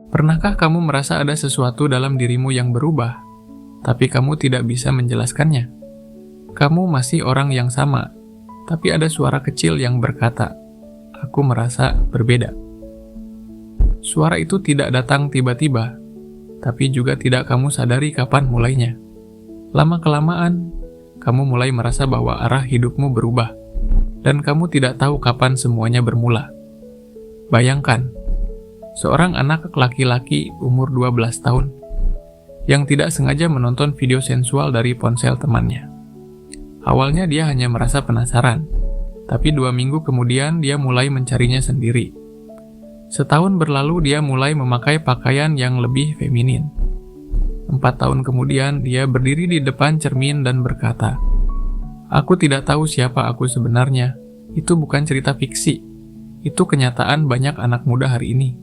Pernahkah kamu merasa ada sesuatu dalam dirimu yang berubah, tapi kamu tidak bisa menjelaskannya? Kamu masih orang yang sama, tapi ada suara kecil yang berkata, "Aku merasa berbeda." Suara itu tidak datang tiba-tiba, tapi juga tidak kamu sadari kapan mulainya. Lama-kelamaan, kamu mulai merasa bahwa arah hidupmu berubah, dan kamu tidak tahu kapan semuanya bermula. Bayangkan, seorang anak laki-laki umur 12 tahun yang tidak sengaja menonton video sensual dari ponsel temannya. Awalnya dia hanya merasa penasaran, tapi 2 minggu kemudian dia mulai mencarinya sendiri. Setahun berlalu dia mulai memakai pakaian yang lebih feminin. 4 tahun kemudian dia berdiri di depan cermin dan berkata, "Aku tidak tahu siapa aku sebenarnya. Itu bukan cerita fiksi. Itu kenyataan banyak anak muda hari ini."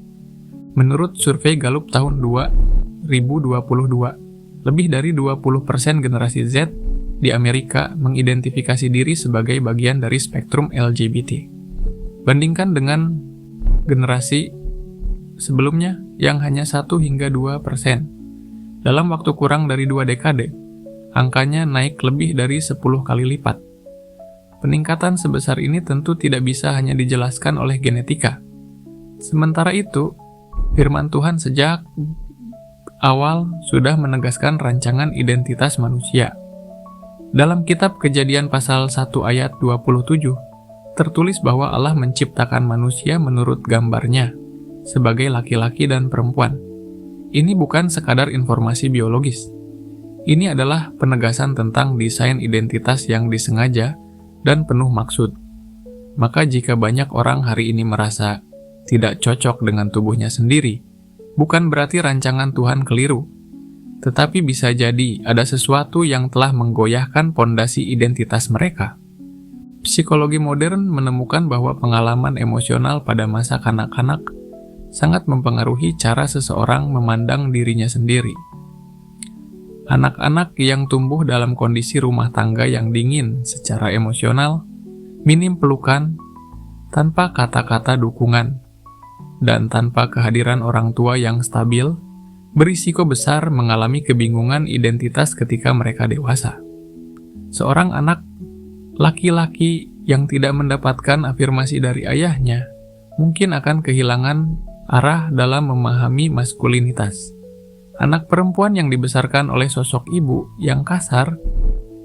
Menurut survei Gallup tahun 2022, lebih dari 20% generasi Z di Amerika mengidentifikasi diri sebagai bagian dari spektrum LGBT. Bandingkan dengan generasi sebelumnya yang hanya 1 hingga 2%. Dalam waktu kurang dari 2 dekade, angkanya naik lebih dari 10 kali lipat. Peningkatan sebesar ini tentu tidak bisa hanya dijelaskan oleh genetika. Sementara itu, firman Tuhan sejak awal sudah menegaskan rancangan identitas manusia. Dalam kitab Kejadian pasal 1 ayat 27, tertulis bahwa Allah menciptakan manusia menurut gambarnya, sebagai laki-laki dan perempuan. Ini bukan sekadar informasi biologis. Ini adalah penegasan tentang desain identitas yang disengaja dan penuh maksud. Maka jika banyak orang hari ini merasa tidak cocok dengan tubuhnya sendiri, bukan berarti rancangan Tuhan keliru, tetapi bisa jadi ada sesuatu yang telah menggoyahkan pondasi identitas mereka. Psikologi modern menemukan bahwa pengalaman emosional pada masa kanak-kanak sangat mempengaruhi cara seseorang memandang dirinya sendiri. Anak-anak yang tumbuh dalam kondisi rumah tangga yang dingin secara emosional, minim pelukan, tanpa kata-kata dukungan, dan tanpa kehadiran orang tua yang stabil, berisiko besar mengalami kebingungan identitas ketika mereka dewasa. Seorang anak laki-laki yang tidak mendapatkan afirmasi dari ayahnya mungkin akan kehilangan arah dalam memahami maskulinitas. Anak perempuan yang dibesarkan oleh sosok ibu yang kasar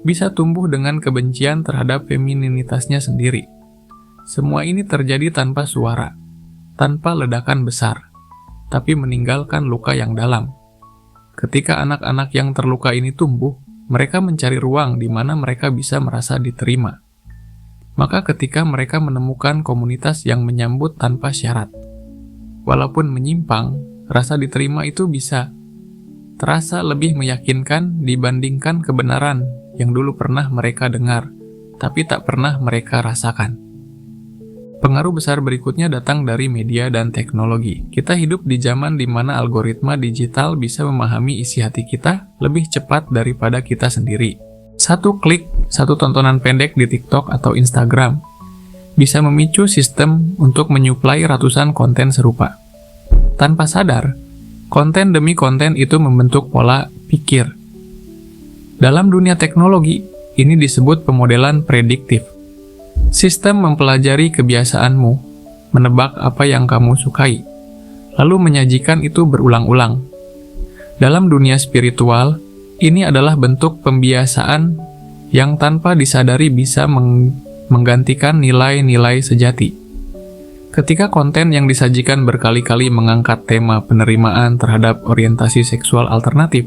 bisa tumbuh dengan kebencian terhadap femininitasnya sendiri. Semua ini terjadi tanpa suara, tanpa ledakan besar, tapi meninggalkan luka yang dalam. Ketika anak-anak yang terluka ini tumbuh, mereka mencari ruang di mana mereka bisa merasa diterima. Maka ketika mereka menemukan komunitas yang menyambut tanpa syarat, walaupun menyimpang, rasa diterima itu bisa terasa lebih meyakinkan dibandingkan kebenaran yang dulu pernah mereka dengar, tapi tak pernah mereka rasakan. Pengaruh besar berikutnya datang dari media dan teknologi. Kita hidup di zaman di mana algoritma digital bisa memahami isi hati kita lebih cepat daripada kita sendiri. Satu klik, satu tontonan pendek di TikTok atau Instagram bisa memicu sistem untuk menyuplai ratusan konten serupa. Tanpa sadar, konten demi konten itu membentuk pola pikir. Dalam dunia teknologi, ini disebut pemodelan prediktif. Sistem mempelajari kebiasaanmu, menebak apa yang kamu sukai, lalu menyajikan itu berulang-ulang. Dalam dunia spiritual, ini adalah bentuk pembiasaan yang tanpa disadari bisa menggantikan nilai-nilai sejati. Ketika konten yang disajikan berkali-kali mengangkat tema penerimaan terhadap orientasi seksual alternatif,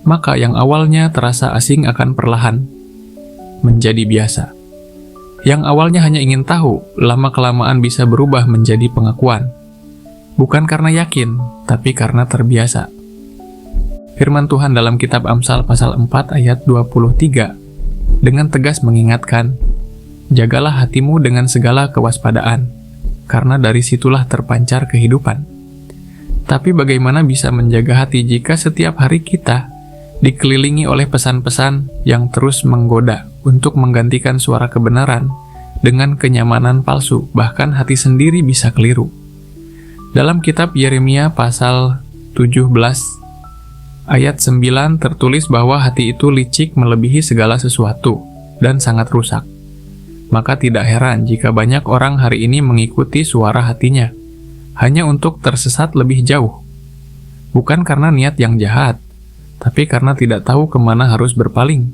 maka yang awalnya terasa asing akan perlahan menjadi biasa. Yang awalnya hanya ingin tahu, lama-kelamaan bisa berubah menjadi pengakuan. Bukan karena yakin, tapi karena terbiasa. Firman Tuhan dalam kitab Amsal pasal 4 ayat 23 dengan tegas mengingatkan, "Jagalah hatimu dengan segala kewaspadaan, karena dari situlah terpancar kehidupan." Tapi bagaimana bisa menjaga hati jika setiap hari kita dikelilingi oleh pesan-pesan yang terus menggoda untuk menggantikan suara kebenaran dengan kenyamanan palsu, bahkan hati sendiri bisa keliru. Dalam kitab Yeremia pasal 17 ayat 9 tertulis bahwa hati itu licik melebihi segala sesuatu dan sangat rusak. Maka tidak heran jika banyak orang hari ini mengikuti suara hatinya, hanya untuk tersesat lebih jauh. Bukan karena niat yang jahat, tapi karena tidak tahu kemana harus berpaling.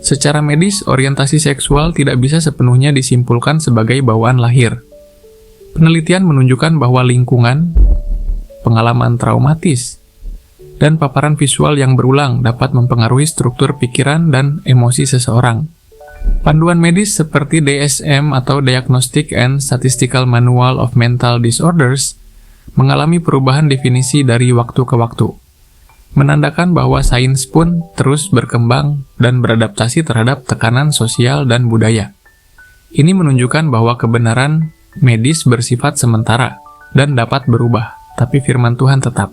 Secara medis, orientasi seksual tidak bisa sepenuhnya disimpulkan sebagai bawaan lahir. Penelitian menunjukkan bahwa lingkungan, pengalaman traumatis, dan paparan visual yang berulang dapat mempengaruhi struktur pikiran dan emosi seseorang. Panduan medis seperti DSM atau Diagnostic and Statistical Manual of Mental Disorders mengalami perubahan definisi dari waktu ke waktu, menandakan bahwa sains pun terus berkembang dan beradaptasi terhadap tekanan sosial dan budaya. Ini menunjukkan bahwa kebenaran medis bersifat sementara dan dapat berubah, tapi firman Tuhan tetap.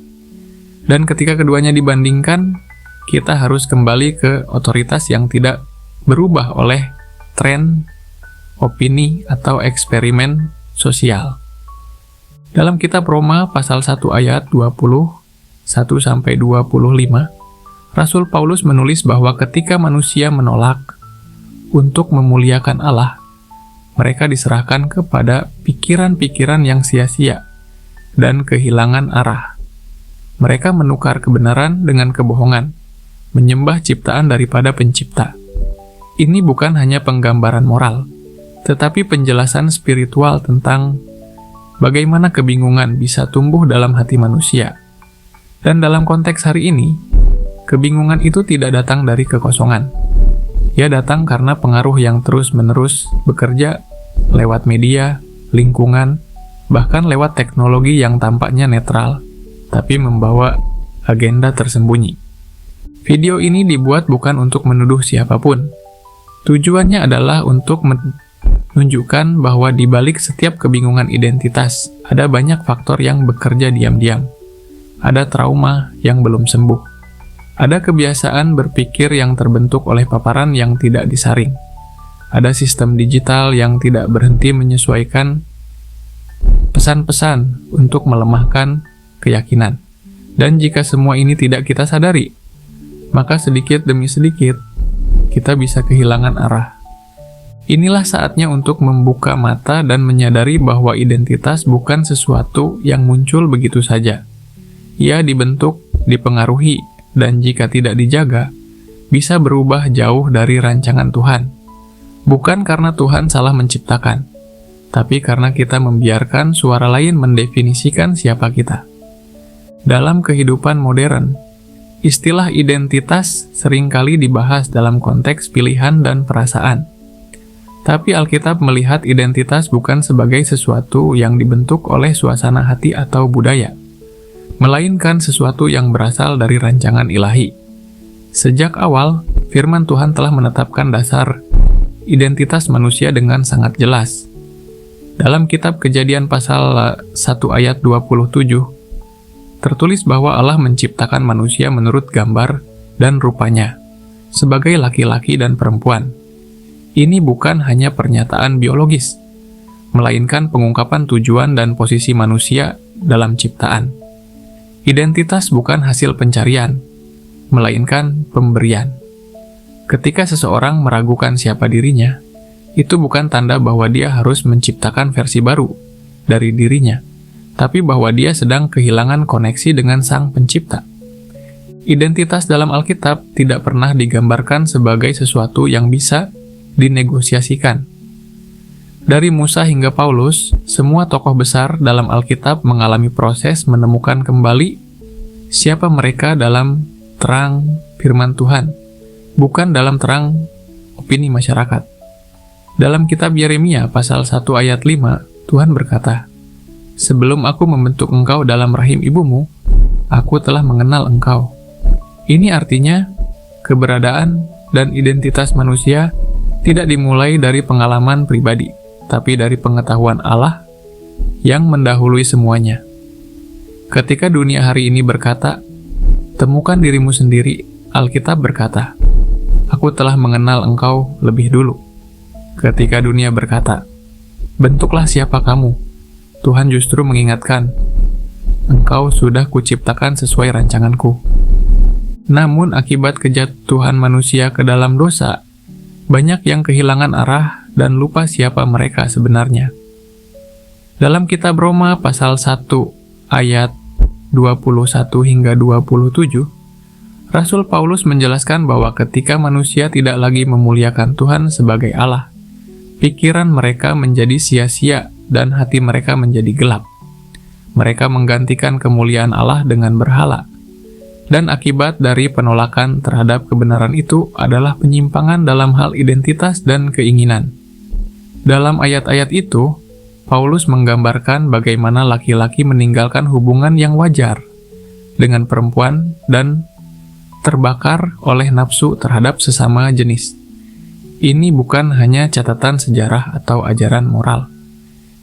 Dan ketika keduanya dibandingkan, kita harus kembali ke otoritas yang tidak berubah oleh tren, opini, atau eksperimen sosial. Dalam kitab Roma pasal 1 ayat 21-25, Rasul Paulus menulis bahwa ketika manusia menolak untuk memuliakan Allah, mereka diserahkan kepada pikiran-pikiran yang sia-sia dan kehilangan arah. Mereka menukar kebenaran dengan kebohongan, menyembah ciptaan daripada pencipta. Ini bukan hanya penggambaran moral, tetapi penjelasan spiritual tentang bagaimana kebingungan bisa tumbuh dalam hati manusia. Dan dalam konteks hari ini, kebingungan itu tidak datang dari kekosongan. Ia datang karena pengaruh yang terus-menerus bekerja lewat media, lingkungan, bahkan lewat teknologi yang tampaknya netral, tapi membawa agenda tersembunyi. Video ini dibuat bukan untuk menuduh siapapun. Tujuannya adalah untuk menunjukkan bahwa di balik setiap kebingungan identitas, ada banyak faktor yang bekerja diam-diam. Ada trauma yang belum sembuh. Ada kebiasaan berpikir yang terbentuk oleh paparan yang tidak disaring. Ada sistem digital yang tidak berhenti menyesuaikan pesan-pesan untuk melemahkan keyakinan. Dan jika semua ini tidak kita sadari, maka sedikit demi sedikit kita bisa kehilangan arah. Inilah saatnya untuk membuka mata dan menyadari bahwa identitas bukan sesuatu yang muncul begitu saja. Ia dibentuk, dipengaruhi, dan jika tidak dijaga, bisa berubah jauh dari rancangan Tuhan. Bukan karena Tuhan salah menciptakan, tapi karena kita membiarkan suara lain mendefinisikan siapa kita. Dalam kehidupan modern, istilah identitas seringkali dibahas dalam konteks pilihan dan perasaan. Tapi Alkitab melihat identitas bukan sebagai sesuatu yang dibentuk oleh suasana hati atau budaya, melainkan sesuatu yang berasal dari rancangan ilahi. Sejak awal, firman Tuhan telah menetapkan dasar identitas manusia dengan sangat jelas. Dalam kitab Kejadian pasal 1 ayat 27, tertulis bahwa Allah menciptakan manusia menurut gambar dan rupanya, sebagai laki-laki dan perempuan. Ini bukan hanya pernyataan biologis, melainkan pengungkapan tujuan dan posisi manusia dalam ciptaan. Identitas bukan hasil pencarian, melainkan pemberian. Ketika seseorang meragukan siapa dirinya, itu bukan tanda bahwa dia harus menciptakan versi baru dari dirinya, tapi bahwa dia sedang kehilangan koneksi dengan Sang Pencipta. Identitas dalam Alkitab tidak pernah digambarkan sebagai sesuatu yang bisa dinegosiasikan. Dari Musa hingga Paulus, semua tokoh besar dalam Alkitab mengalami proses menemukan kembali siapa mereka dalam terang firman Tuhan, bukan dalam terang opini masyarakat. Dalam kitab Yeremia pasal 1 ayat 5, Tuhan berkata, "Sebelum aku membentuk engkau dalam rahim ibumu, aku telah mengenal engkau." Ini artinya, keberadaan dan identitas manusia tidak dimulai dari pengalaman pribadi, tapi dari pengetahuan Allah yang mendahului semuanya. Ketika dunia hari ini berkata, "Temukan dirimu sendiri," Alkitab berkata, "Aku telah mengenal engkau lebih dulu." Ketika dunia berkata, "Bentuklah siapa kamu," Tuhan justru mengingatkan, "Engkau sudah kuciptakan sesuai rancanganku." Namun akibat kejatuhan manusia ke dalam dosa, banyak yang kehilangan arah dan lupa siapa mereka sebenarnya. Dalam kitab Roma pasal 1 ayat 21 hingga 27, Rasul Paulus menjelaskan bahwa ketika manusia tidak lagi memuliakan Tuhan sebagai Allah, pikiran mereka menjadi sia-sia dan hati mereka menjadi gelap. Mereka menggantikan kemuliaan Allah dengan berhala. Dan akibat dari penolakan terhadap kebenaran itu adalah penyimpangan dalam hal identitas dan keinginan. Dalam ayat-ayat itu, Paulus menggambarkan bagaimana laki-laki meninggalkan hubungan yang wajar dengan perempuan dan terbakar oleh nafsu terhadap sesama jenis. Ini bukan hanya catatan sejarah atau ajaran moral.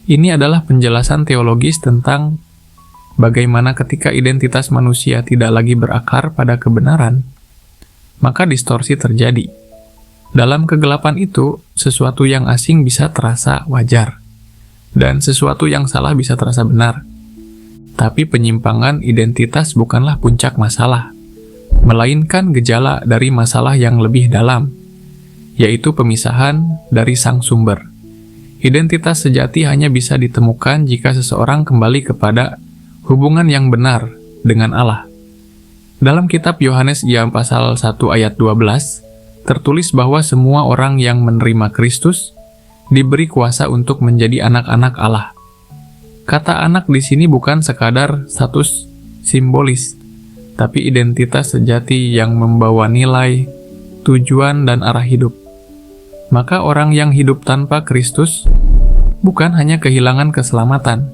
Ini adalah penjelasan teologis tentang bagaimana ketika identitas manusia tidak lagi berakar pada kebenaran, maka distorsi terjadi. Dalam kegelapan itu, sesuatu yang asing bisa terasa wajar, dan sesuatu yang salah bisa terasa benar. Tapi penyimpangan identitas bukanlah puncak masalah, melainkan gejala dari masalah yang lebih dalam, yaitu pemisahan dari sang sumber. Identitas sejati hanya bisa ditemukan jika seseorang kembali kepada hubungan yang benar dengan Allah. Dalam kitab Yohanes pasal 1 ayat 12, tertulis bahwa semua orang yang menerima Kristus diberi kuasa untuk menjadi anak-anak Allah. Kata anak di sini bukan sekadar status simbolis, tapi identitas sejati yang membawa nilai, tujuan, dan arah hidup. Maka orang yang hidup tanpa Kristus bukan hanya kehilangan keselamatan,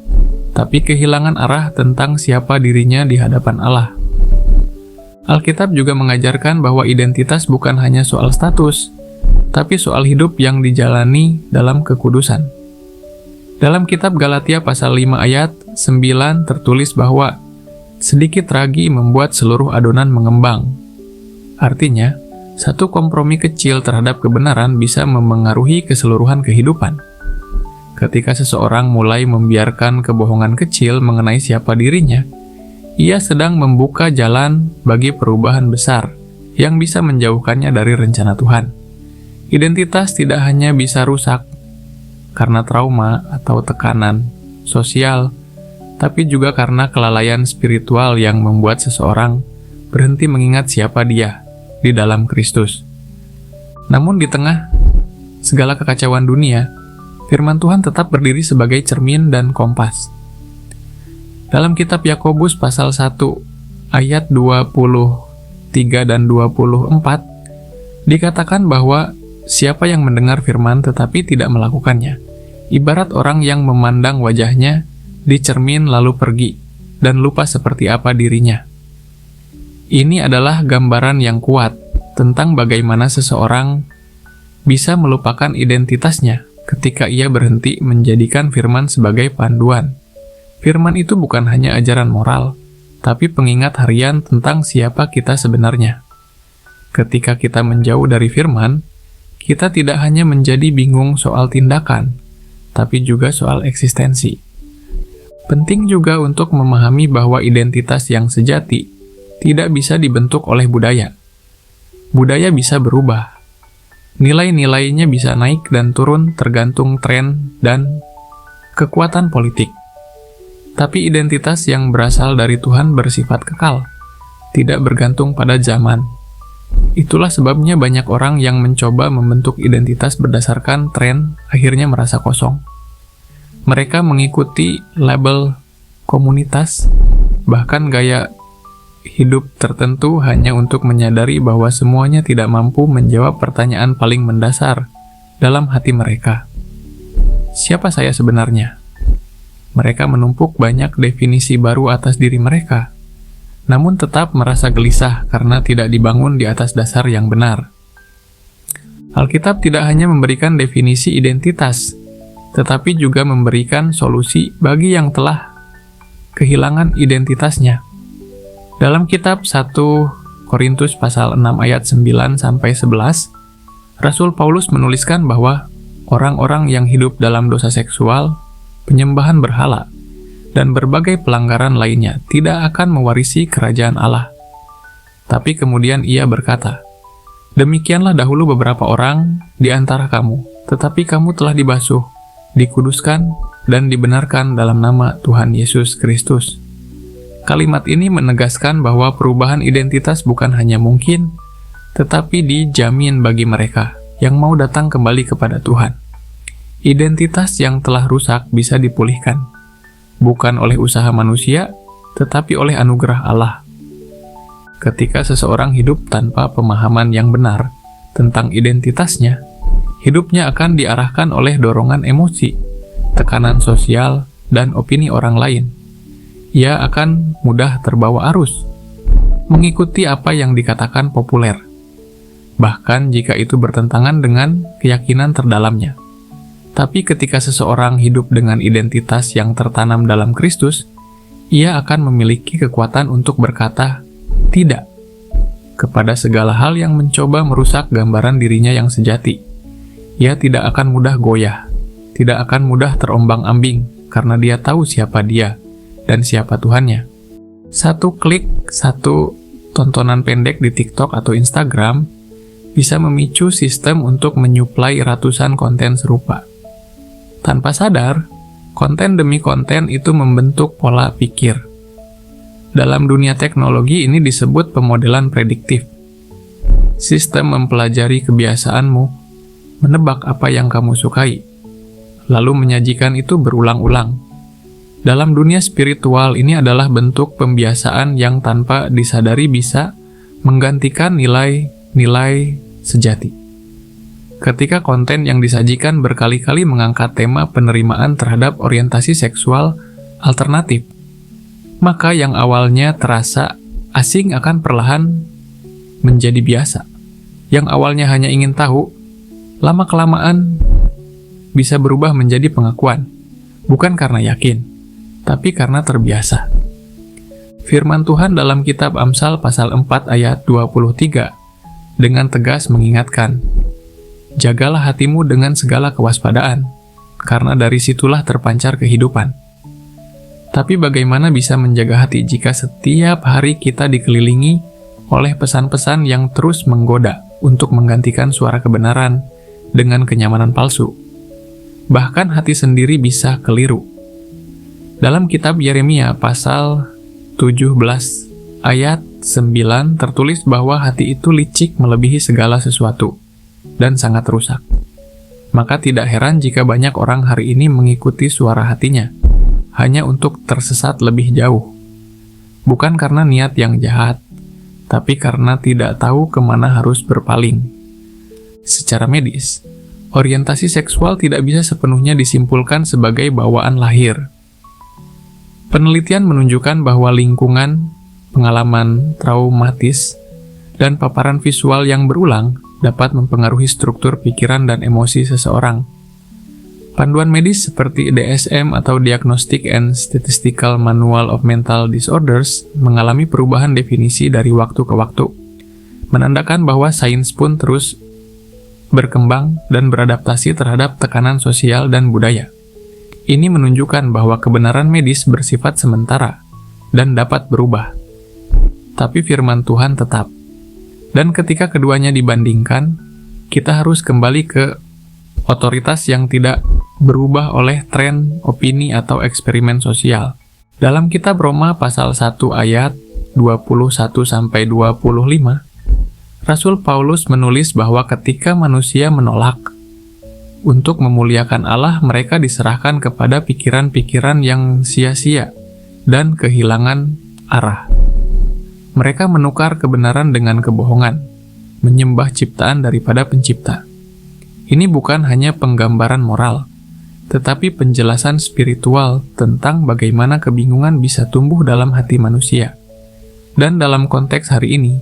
tapi kehilangan arah tentang siapa dirinya di hadapan Allah. Alkitab juga mengajarkan bahwa identitas bukan hanya soal status, tapi soal hidup yang dijalani dalam kekudusan. Dalam kitab Galatia pasal 5 ayat 9 tertulis bahwa sedikit ragi membuat seluruh adonan mengembang. Artinya, satu kompromi kecil terhadap kebenaran bisa memengaruhi keseluruhan kehidupan. Ketika seseorang mulai membiarkan kebohongan kecil mengenai siapa dirinya, ia sedang membuka jalan bagi perubahan besar yang bisa menjauhkannya dari rencana Tuhan. Identitas tidak hanya bisa rusak karena trauma atau tekanan sosial, tapi juga karena kelalaian spiritual yang membuat seseorang berhenti mengingat siapa dia di dalam Kristus. Namun di tengah segala kekacauan dunia, firman Tuhan tetap berdiri sebagai cermin dan kompas. Dalam kitab Yakobus pasal 1 ayat 23 dan 24 dikatakan bahwa siapa yang mendengar firman tetapi tidak melakukannya, ibarat orang yang memandang wajahnya di cermin lalu pergi dan lupa seperti apa dirinya. Ini adalah gambaran yang kuat tentang bagaimana seseorang bisa melupakan identitasnya ketika ia berhenti menjadikan firman sebagai panduan. Firman itu bukan hanya ajaran moral, tapi pengingat harian tentang siapa kita sebenarnya. Ketika kita menjauh dari firman, kita tidak hanya menjadi bingung soal tindakan, tapi juga soal eksistensi. Penting juga untuk memahami bahwa identitas yang sejati tidak bisa dibentuk oleh budaya. Budaya bisa berubah. Nilai-nilainya bisa naik dan turun tergantung tren dan kekuatan politik. Tapi identitas yang berasal dari Tuhan bersifat kekal, tidak bergantung pada zaman. Itulah sebabnya banyak orang yang mencoba membentuk identitas berdasarkan tren akhirnya merasa kosong. Mereka mengikuti label komunitas, bahkan gaya hidup tertentu hanya untuk menyadari bahwa semuanya tidak mampu menjawab pertanyaan paling mendasar dalam hati mereka. Siapa saya sebenarnya? Mereka menumpuk banyak definisi baru atas diri mereka, namun tetap merasa gelisah karena tidak dibangun di atas dasar yang benar. Alkitab tidak hanya memberikan definisi identitas, tetapi juga memberikan solusi bagi yang telah kehilangan identitasnya. Dalam kitab 1 Korintus pasal 6 ayat 9-11, Rasul Paulus menuliskan bahwa orang-orang yang hidup dalam dosa seksual, penyembahan berhala, dan berbagai pelanggaran lainnya tidak akan mewarisi kerajaan Allah. Tapi kemudian ia berkata, "Demikianlah dahulu beberapa orang di antara kamu, tetapi kamu telah dibasuh, dikuduskan, dan dibenarkan dalam nama Tuhan Yesus Kristus." Kalimat ini menegaskan bahwa perubahan identitas bukan hanya mungkin, tetapi dijamin bagi mereka yang mau datang kembali kepada Tuhan. Identitas yang telah rusak bisa dipulihkan, bukan oleh usaha manusia, tetapi oleh anugerah Allah. Ketika seseorang hidup tanpa pemahaman yang benar tentang identitasnya, hidupnya akan diarahkan oleh dorongan emosi, tekanan sosial, dan opini orang lain. Ia akan mudah terbawa arus, mengikuti apa yang dikatakan populer, bahkan jika itu bertentangan dengan keyakinan terdalamnya. Tapi ketika seseorang hidup dengan identitas yang tertanam dalam Kristus, ia akan memiliki kekuatan untuk berkata tidak kepada segala hal yang mencoba merusak gambaran dirinya yang sejati. Ia tidak akan mudah goyah, tidak akan mudah terombang-ambing, karena dia tahu siapa dia dan siapa Tuhannya. Satu klik, satu tontonan pendek di TikTok atau Instagram bisa memicu sistem untuk menyuplai ratusan konten serupa. Tanpa sadar, konten demi konten itu membentuk pola pikir. Dalam dunia teknologi ini disebut pemodelan prediktif. Sistem mempelajari kebiasaanmu, menebak apa yang kamu sukai, lalu menyajikan itu berulang-ulang. Dalam dunia spiritual, ini adalah bentuk pembiasaan yang tanpa disadari bisa menggantikan nilai-nilai sejati. Ketika konten yang disajikan berkali-kali mengangkat tema penerimaan terhadap orientasi seksual alternatif, maka yang awalnya terasa asing akan perlahan menjadi biasa. Yang awalnya hanya ingin tahu, lama-kelamaan bisa berubah menjadi pengakuan, bukan karena yakin, tapi karena terbiasa. Firman Tuhan dalam kitab Amsal pasal 4 ayat 23 dengan tegas mengingatkan, "Jagalah hatimu dengan segala kewaspadaan, karena dari situlah terpancar kehidupan." Tapi bagaimana bisa menjaga hati jika setiap hari kita dikelilingi oleh pesan-pesan yang terus menggoda untuk menggantikan suara kebenaran dengan kenyamanan palsu? Bahkan hati sendiri bisa keliru. Dalam kitab Yeremia pasal 17 ayat 9 tertulis bahwa hati itu licik melebihi segala sesuatu dan sangat rusak. Maka tidak heran jika banyak orang hari ini mengikuti suara hatinya hanya untuk tersesat lebih jauh. Bukan karena niat yang jahat, tapi karena tidak tahu kemana harus berpaling. Secara medis, orientasi seksual tidak bisa sepenuhnya disimpulkan sebagai bawaan lahir. Penelitian menunjukkan bahwa lingkungan, pengalaman traumatis, dan paparan visual yang berulang dapat mempengaruhi struktur pikiran dan emosi seseorang. Panduan medis seperti DSM atau Diagnostic and Statistical Manual of Mental Disorders mengalami perubahan definisi dari waktu ke waktu, menandakan bahwa sains pun terus berkembang dan beradaptasi terhadap tekanan sosial dan budaya. Ini menunjukkan bahwa kebenaran medis bersifat sementara dan dapat berubah, tapi firman Tuhan tetap. Dan ketika keduanya dibandingkan, kita harus kembali ke otoritas yang tidak berubah oleh tren, opini, atau eksperimen sosial. Dalam kitab Roma pasal 1 ayat 21-25, Rasul Paulus menulis bahwa ketika manusia menolak untuk memuliakan Allah, mereka diserahkan kepada pikiran-pikiran yang sia-sia dan kehilangan arah. Mereka menukar kebenaran dengan kebohongan, menyembah ciptaan daripada pencipta. Ini bukan hanya penggambaran moral, tetapi penjelasan spiritual tentang bagaimana kebingungan bisa tumbuh dalam hati manusia. Dan dalam konteks hari ini,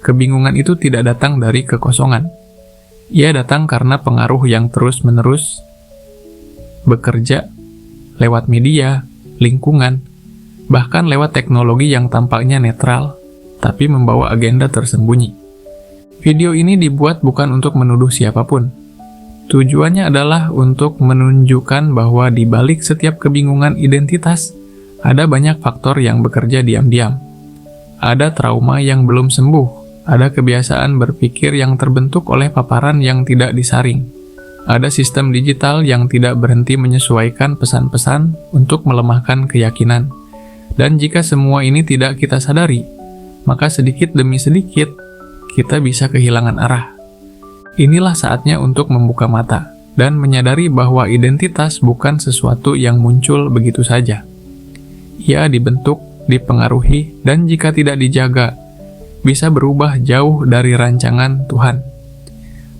kebingungan itu tidak datang dari kekosongan. Ia datang karena pengaruh yang terus-menerus bekerja lewat media, lingkungan, bahkan lewat teknologi yang tampaknya netral, tapi membawa agenda tersembunyi. Video ini dibuat bukan untuk menuduh siapapun. Tujuannya adalah untuk menunjukkan bahwa di balik setiap kebingungan identitas, Ada banyak faktor yang bekerja diam-diam. Ada trauma yang belum sembuh, ada kebiasaan berpikir yang terbentuk oleh paparan yang tidak disaring. Ada sistem digital yang tidak berhenti menyesuaikan pesan-pesan untuk melemahkan keyakinan. Dan jika semua ini tidak kita sadari, maka sedikit demi sedikit kita bisa kehilangan arah. Inilah saatnya untuk membuka mata dan menyadari bahwa identitas bukan sesuatu yang muncul begitu saja. Ia dibentuk, dipengaruhi, dan jika tidak dijaga, bisa berubah jauh dari rancangan Tuhan.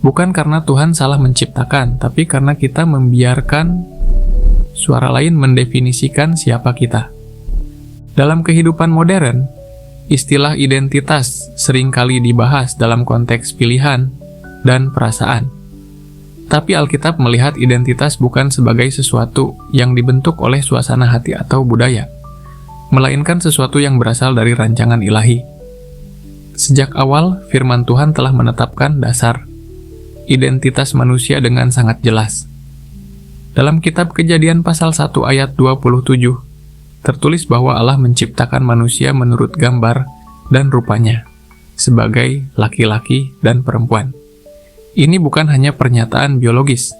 Bukan karena Tuhan salah menciptakan, tapi karena kita membiarkan suara lain mendefinisikan siapa kita. Dalam kehidupan modern, istilah identitas seringkali dibahas dalam konteks pilihan dan perasaan. Tapi Alkitab melihat identitas bukan sebagai sesuatu yang dibentuk oleh suasana hati atau budaya, melainkan sesuatu yang berasal dari rancangan ilahi. Sejak awal, firman Tuhan telah menetapkan dasar identitas manusia dengan sangat jelas. Dalam kitab Kejadian pasal 1 ayat 27, tertulis bahwa Allah menciptakan manusia menurut gambar dan rupanya, sebagai laki-laki dan perempuan. Ini bukan hanya pernyataan biologis,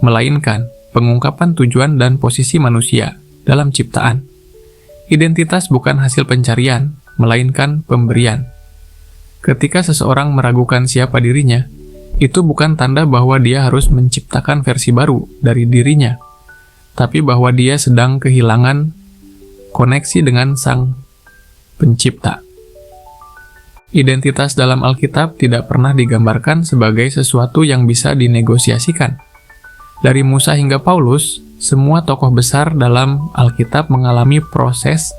melainkan pengungkapan tujuan dan posisi manusia dalam ciptaan. Identitas bukan hasil pencarian, melainkan pemberian. Ketika seseorang meragukan siapa dirinya, itu bukan tanda bahwa dia harus menciptakan versi baru dari dirinya, tapi bahwa dia sedang kehilangan koneksi dengan Sang Pencipta. Identitas dalam Alkitab tidak pernah digambarkan sebagai sesuatu yang bisa dinegosiasikan. Dari Musa hingga Paulus, semua tokoh besar dalam Alkitab mengalami proses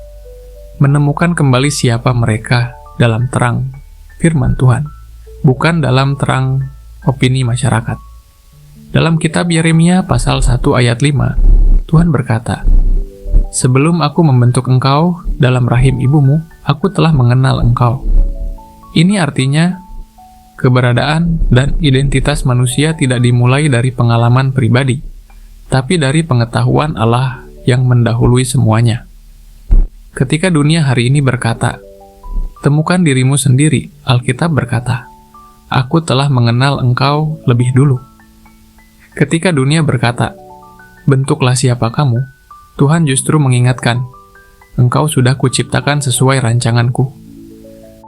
menemukan kembali siapa mereka dalam terang firman Tuhan, bukan dalam terang opini masyarakat. Dalam kitab Yeremia pasal 1 ayat 5, Tuhan berkata, "Sebelum aku membentuk engkau dalam rahim ibumu, aku telah mengenal engkau." Ini artinya, keberadaan dan identitas manusia tidak dimulai dari pengalaman pribadi, tapi dari pengetahuan Allah yang mendahului semuanya. Ketika dunia hari ini berkata, "Temukan dirimu sendiri," Alkitab berkata, "Aku telah mengenal engkau lebih dulu." Ketika dunia berkata, "Bentuklah siapa kamu," Tuhan justru mengingatkan, "Engkau sudah kuciptakan sesuai rancanganku."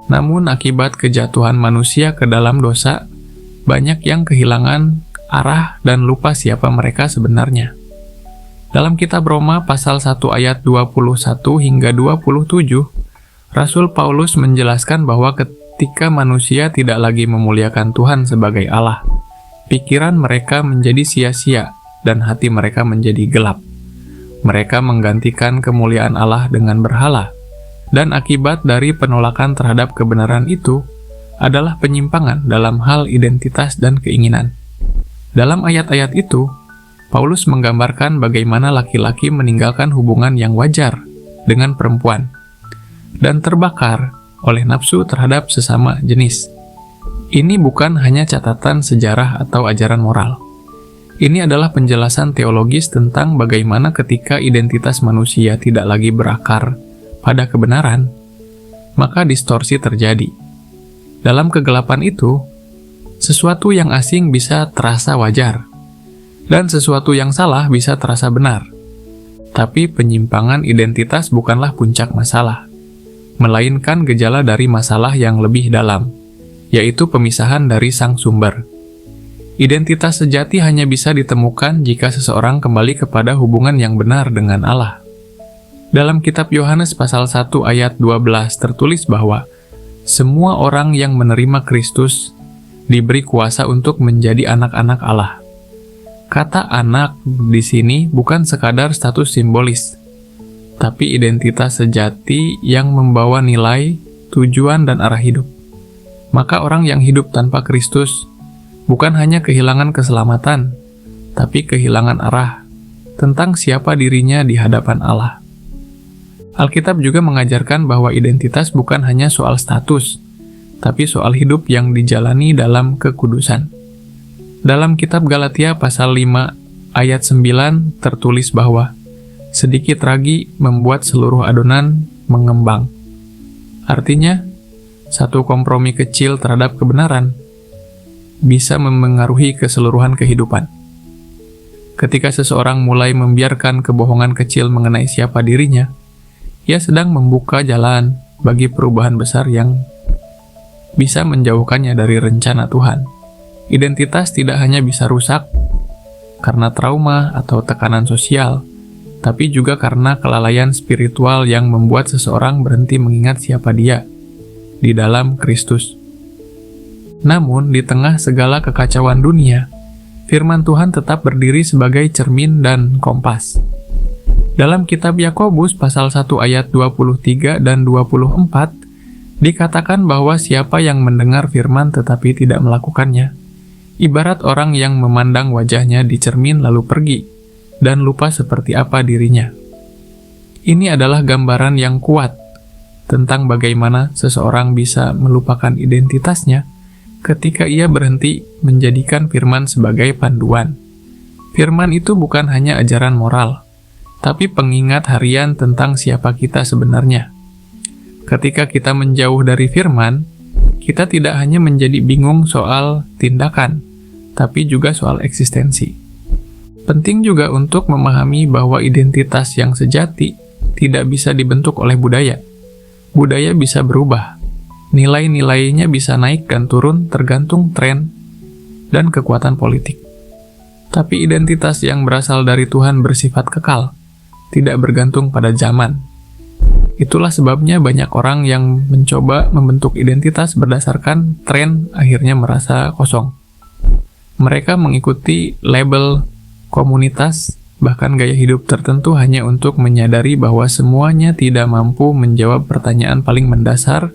Namun akibat kejatuhan manusia ke dalam dosa, banyak yang kehilangan arah dan lupa siapa mereka sebenarnya. Dalam kitab Roma pasal 1 ayat 21 hingga 27, Rasul Paulus menjelaskan bahwa ketika manusia tidak lagi memuliakan Tuhan sebagai Allah, pikiran mereka menjadi sia-sia dan hati mereka menjadi gelap. Mereka menggantikan kemuliaan Allah dengan berhala, dan akibat dari penolakan terhadap kebenaran itu adalah penyimpangan dalam hal identitas dan keinginan. Dalam ayat-ayat itu, Paulus menggambarkan bagaimana laki-laki meninggalkan hubungan yang wajar dengan perempuan dan terbakar oleh nafsu terhadap sesama jenis. Ini bukan hanya catatan sejarah atau ajaran moral. Ini adalah penjelasan teologis tentang bagaimana ketika identitas manusia tidak lagi berakar pada kebenaran, maka distorsi terjadi. Dalam kegelapan itu, sesuatu yang asing bisa terasa wajar, dan sesuatu yang salah bisa terasa benar. Tapi penyimpangan identitas bukanlah puncak masalah, melainkan gejala dari masalah yang lebih dalam, yaitu pemisahan dari sang sumber. Identitas sejati hanya bisa ditemukan jika seseorang kembali kepada hubungan yang benar dengan Allah. Dalam kitab Yohanes pasal 1 ayat 12 tertulis bahwa semua orang yang menerima Kristus diberi kuasa untuk menjadi anak-anak Allah. Kata anak di sini bukan sekadar status simbolis, tapi identitas sejati yang membawa nilai, tujuan, dan arah hidup. Maka orang yang hidup tanpa Kristus bukan hanya kehilangan keselamatan, tapi kehilangan arah tentang siapa dirinya di hadapan Allah. Alkitab juga mengajarkan bahwa identitas bukan hanya soal status, tapi soal hidup yang dijalani dalam kekudusan. Dalam kitab Galatia pasal 5 ayat 9 tertulis bahwa sedikit ragi membuat seluruh adonan mengembang. Artinya, satu kompromi kecil terhadap kebenaran bisa memengaruhi keseluruhan kehidupan. Ketika seseorang mulai membiarkan kebohongan kecil mengenai siapa dirinya, ia sedang membuka jalan bagi perubahan besar yang bisa menjauhkannya dari rencana Tuhan. Identitas tidak hanya bisa rusak karena trauma atau tekanan sosial, tapi juga karena kelalaian spiritual yang membuat seseorang berhenti mengingat siapa dia di dalam Kristus. Namun, di tengah segala kekacauan dunia, firman Tuhan tetap berdiri sebagai cermin dan kompas. Dalam kitab Yakobus pasal 1 ayat 23 dan 24, dikatakan bahwa siapa yang mendengar firman tetapi tidak melakukannya, ibarat orang yang memandang wajahnya di cermin lalu pergi, dan lupa seperti apa dirinya. Ini adalah gambaran yang kuat tentang bagaimana seseorang bisa melupakan identitasnya ketika ia berhenti menjadikan firman sebagai panduan. Firman itu bukan hanya ajaran moral, tapi pengingat harian tentang siapa kita sebenarnya. Ketika kita menjauh dari firman, kita tidak hanya menjadi bingung soal tindakan, tapi juga soal eksistensi. Penting juga untuk memahami bahwa identitas yang sejati tidak bisa dibentuk oleh budaya. Budaya bisa berubah. Nilai-nilainya bisa naik dan turun tergantung tren dan kekuatan politik. Tapi identitas yang berasal dari Tuhan bersifat kekal, tidak bergantung pada zaman. Itulah sebabnya banyak orang yang mencoba membentuk identitas berdasarkan tren akhirnya merasa kosong. Mereka mengikuti label komunitas, bahkan gaya hidup tertentu hanya untuk menyadari bahwa semuanya tidak mampu menjawab pertanyaan paling mendasar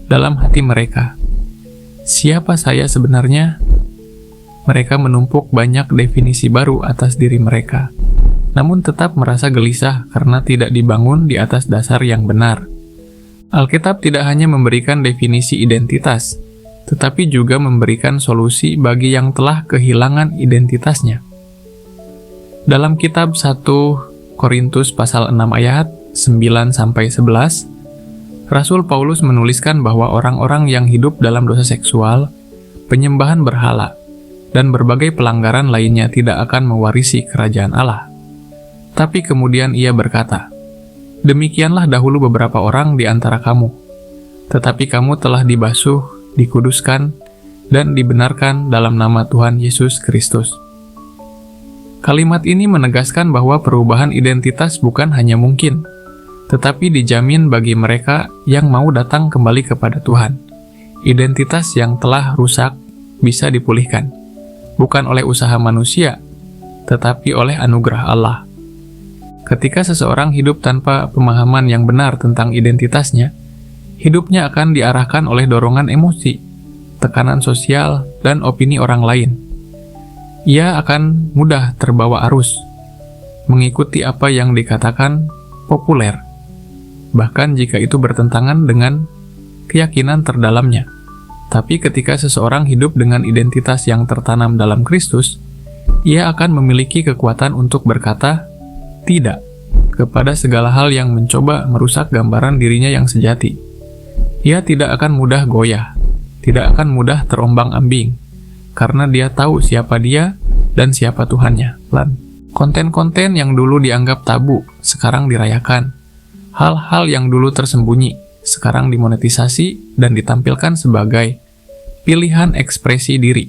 dalam hati mereka. Siapa saya sebenarnya? Mereka menumpuk banyak definisi baru atas diri mereka, namun tetap merasa gelisah karena tidak dibangun di atas dasar yang benar. Alkitab tidak hanya memberikan definisi identitas, tetapi juga memberikan solusi bagi yang telah kehilangan identitasnya. Dalam kitab 1 Korintus pasal 6 ayat 9-11, Rasul Paulus menuliskan bahwa orang-orang yang hidup dalam dosa seksual, penyembahan berhala, dan berbagai pelanggaran lainnya tidak akan mewarisi kerajaan Allah. Tapi kemudian ia berkata, "Demikianlah dahulu beberapa orang di antara kamu, tetapi kamu telah dibasuh, dikuduskan, dan dibenarkan dalam nama Tuhan Yesus Kristus." Kalimat ini menegaskan bahwa perubahan identitas bukan hanya mungkin, tetapi dijamin bagi mereka yang mau datang kembali kepada Tuhan. Identitas yang telah rusak bisa dipulihkan, bukan oleh usaha manusia, tetapi oleh anugerah Allah. Ketika seseorang hidup tanpa pemahaman yang benar tentang identitasnya, hidupnya akan diarahkan oleh dorongan emosi, tekanan sosial, dan opini orang lain. Ia akan mudah terbawa arus, mengikuti apa yang dikatakan populer, bahkan jika itu bertentangan dengan keyakinan terdalamnya. Tapi ketika seseorang hidup dengan identitas yang tertanam dalam Kristus, ia akan memiliki kekuatan untuk berkata tidak kepada segala hal yang mencoba merusak gambaran dirinya yang sejati. Ia tidak akan mudah goyah, tidak akan mudah terombang-ambing, karena dia tahu siapa dia dan siapa Tuhannya. Konten-konten yang dulu dianggap tabu, sekarang dirayakan. Hal-hal yang dulu tersembunyi, sekarang dimonetisasi dan ditampilkan sebagai pilihan ekspresi diri.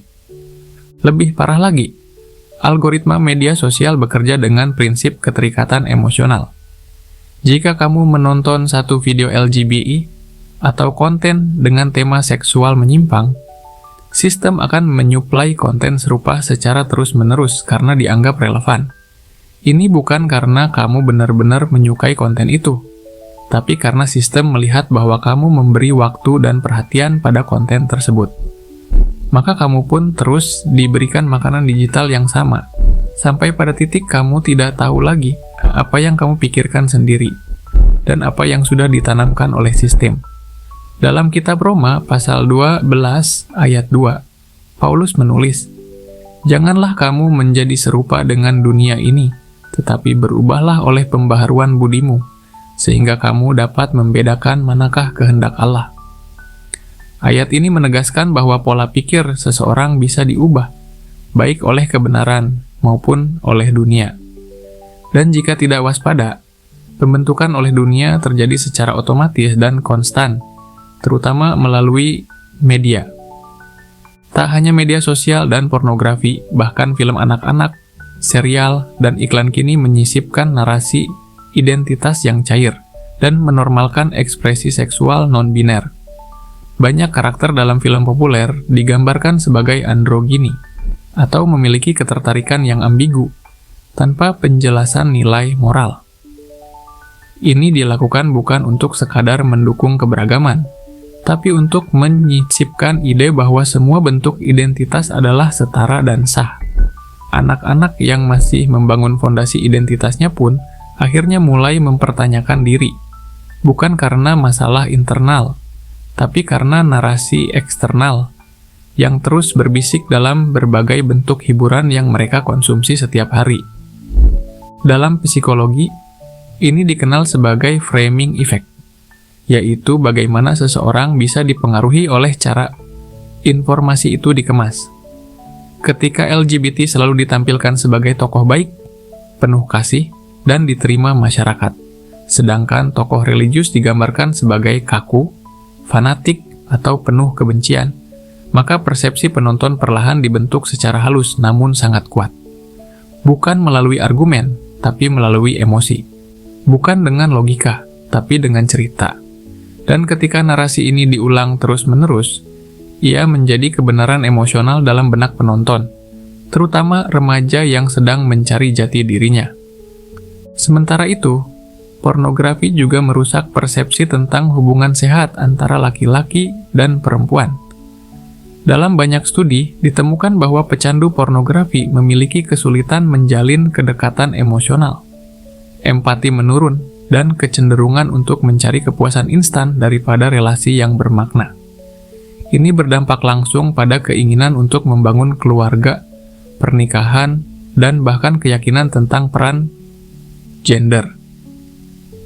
Lebih parah lagi, algoritma media sosial bekerja dengan prinsip keterikatan emosional. Jika kamu menonton satu video LGBT atau konten dengan tema seksual menyimpang, sistem akan menyuplai konten serupa secara terus-menerus karena dianggap relevan. Ini bukan karena kamu benar-benar menyukai konten itu, tapi karena sistem melihat bahwa kamu memberi waktu dan perhatian pada konten tersebut. Maka kamu pun terus diberikan makanan digital yang sama, sampai pada titik kamu tidak tahu lagi apa yang kamu pikirkan sendiri, dan apa yang sudah ditanamkan oleh sistem. Dalam kitab Roma pasal 12 ayat 2, Paulus menulis, "Janganlah kamu menjadi serupa dengan dunia ini, tetapi berubahlah oleh pembaharuan budimu, sehingga kamu dapat membedakan manakah kehendak Allah. Ayat ini menegaskan bahwa pola pikir seseorang bisa diubah, baik oleh kebenaran maupun oleh dunia. Dan jika tidak waspada, pembentukan oleh dunia terjadi secara otomatis dan konstan, terutama melalui media. Tak hanya media sosial dan pornografi, bahkan film anak-anak, serial, dan iklan kini menyisipkan narasi identitas yang cair dan menormalkan ekspresi seksual non-biner. Banyak karakter dalam film populer digambarkan sebagai androgini atau memiliki ketertarikan yang ambigu tanpa penjelasan nilai moral. Ini dilakukan bukan untuk sekadar mendukung keberagaman, tapi untuk menyisipkan ide bahwa semua bentuk identitas adalah setara dan sah. Anak-anak yang masih membangun fondasi identitasnya pun akhirnya mulai mempertanyakan diri, bukan karena masalah internal, tapi karena narasi eksternal yang terus berbisik dalam berbagai bentuk hiburan yang mereka konsumsi setiap hari. Dalam psikologi, ini dikenal sebagai framing effect, yaitu bagaimana seseorang bisa dipengaruhi oleh cara informasi itu dikemas. Ketika LGBT selalu ditampilkan sebagai tokoh baik, penuh kasih, dan diterima masyarakat, sedangkan tokoh religius digambarkan sebagai kaku, fanatik, atau penuh kebencian, maka persepsi penonton perlahan dibentuk secara halus namun sangat kuat. Bukan melalui argumen, tapi melalui emosi. Bukan dengan logika, tapi dengan cerita. Dan ketika narasi ini diulang terus-menerus, ia menjadi kebenaran emosional dalam benak penonton, terutama remaja yang sedang mencari jati dirinya. Sementara itu, pornografi juga merusak persepsi tentang hubungan sehat antara laki-laki dan perempuan. Dalam banyak studi, ditemukan bahwa pecandu pornografi memiliki kesulitan menjalin kedekatan emosional. Empati menurun, dan kecenderungan untuk mencari kepuasan instan daripada relasi yang bermakna. Ini berdampak langsung pada keinginan untuk membangun keluarga, pernikahan, dan bahkan keyakinan tentang peran gender.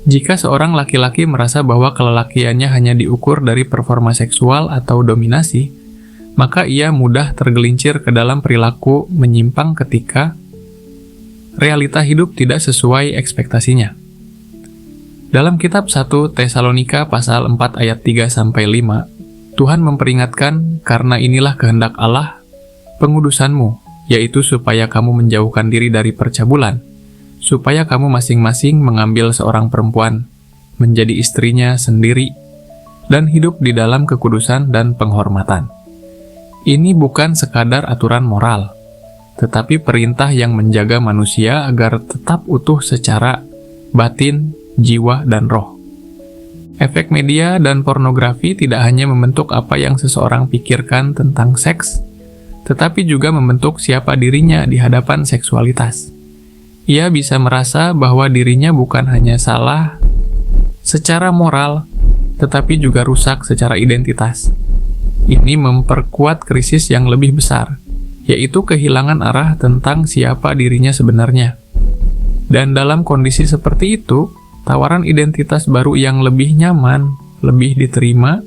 Jika seorang laki-laki merasa bahwa kelelakiannya hanya diukur dari performa seksual atau dominasi, maka ia mudah tergelincir ke dalam perilaku menyimpang ketika realita hidup tidak sesuai ekspektasinya. Dalam kitab 1 Tesalonika pasal 4 ayat 3-5, Tuhan memperingatkan, karena inilah kehendak Allah, pengudusanmu, yaitu supaya kamu menjauhkan diri dari percabulan, supaya kamu masing-masing mengambil seorang perempuan, menjadi istrinya sendiri, dan hidup di dalam kekudusan dan penghormatan. Ini bukan sekadar aturan moral, tetapi perintah yang menjaga manusia agar tetap utuh secara batin, jiwa, dan roh. Efek media dan pornografi tidak hanya membentuk apa yang seseorang pikirkan tentang seks, tetapi juga membentuk siapa dirinya di hadapan seksualitas. Ia bisa merasa bahwa dirinya bukan hanya salah secara moral, tetapi juga rusak secara identitas. Ini memperkuat krisis yang lebih besar, yaitu kehilangan arah tentang siapa dirinya sebenarnya. Dan dalam kondisi seperti itu, tawaran identitas baru yang lebih nyaman, lebih diterima,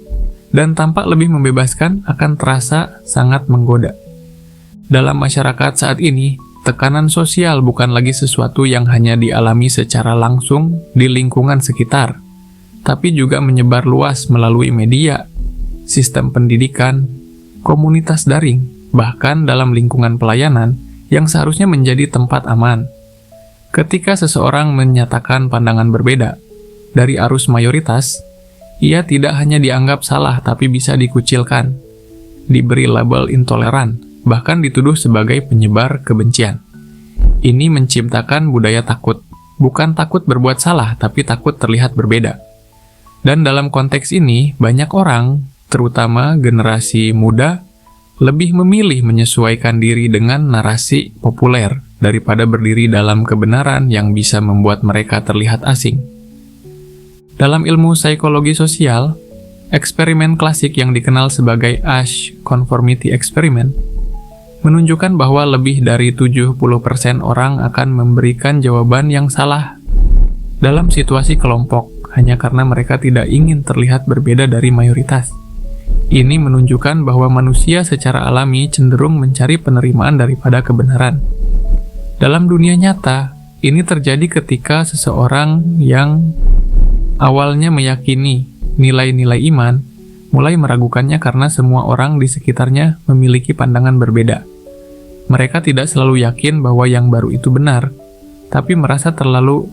dan tampak lebih membebaskan akan terasa sangat menggoda. Dalam masyarakat saat ini, tekanan sosial bukan lagi sesuatu yang hanya dialami secara langsung di lingkungan sekitar, tapi juga menyebar luas melalui media, sistem pendidikan, komunitas daring, bahkan dalam lingkungan pelayanan yang seharusnya menjadi tempat aman. Ketika seseorang menyatakan pandangan berbeda dari arus mayoritas, ia tidak hanya dianggap salah tapi bisa dikucilkan, diberi label intoleran, bahkan dituduh sebagai penyebar kebencian. Ini menciptakan budaya takut, bukan takut berbuat salah tapi takut terlihat berbeda. Dan dalam konteks ini, banyak orang, terutama generasi muda, lebih memilih menyesuaikan diri dengan narasi populer daripada berdiri dalam kebenaran yang bisa membuat mereka terlihat asing. Dalam ilmu psikologi sosial, eksperimen klasik yang dikenal sebagai Asch Conformity Experiment menunjukkan bahwa lebih dari 70% orang akan memberikan jawaban yang salah dalam situasi kelompok hanya karena mereka tidak ingin terlihat berbeda dari mayoritas. Ini menunjukkan bahwa manusia secara alami cenderung mencari penerimaan daripada kebenaran. Dalam dunia nyata, ini terjadi ketika seseorang yang awalnya meyakini nilai-nilai iman mulai meragukannya karena semua orang di sekitarnya memiliki pandangan berbeda. Mereka tidak selalu yakin bahwa yang baru itu benar, tapi merasa terlalu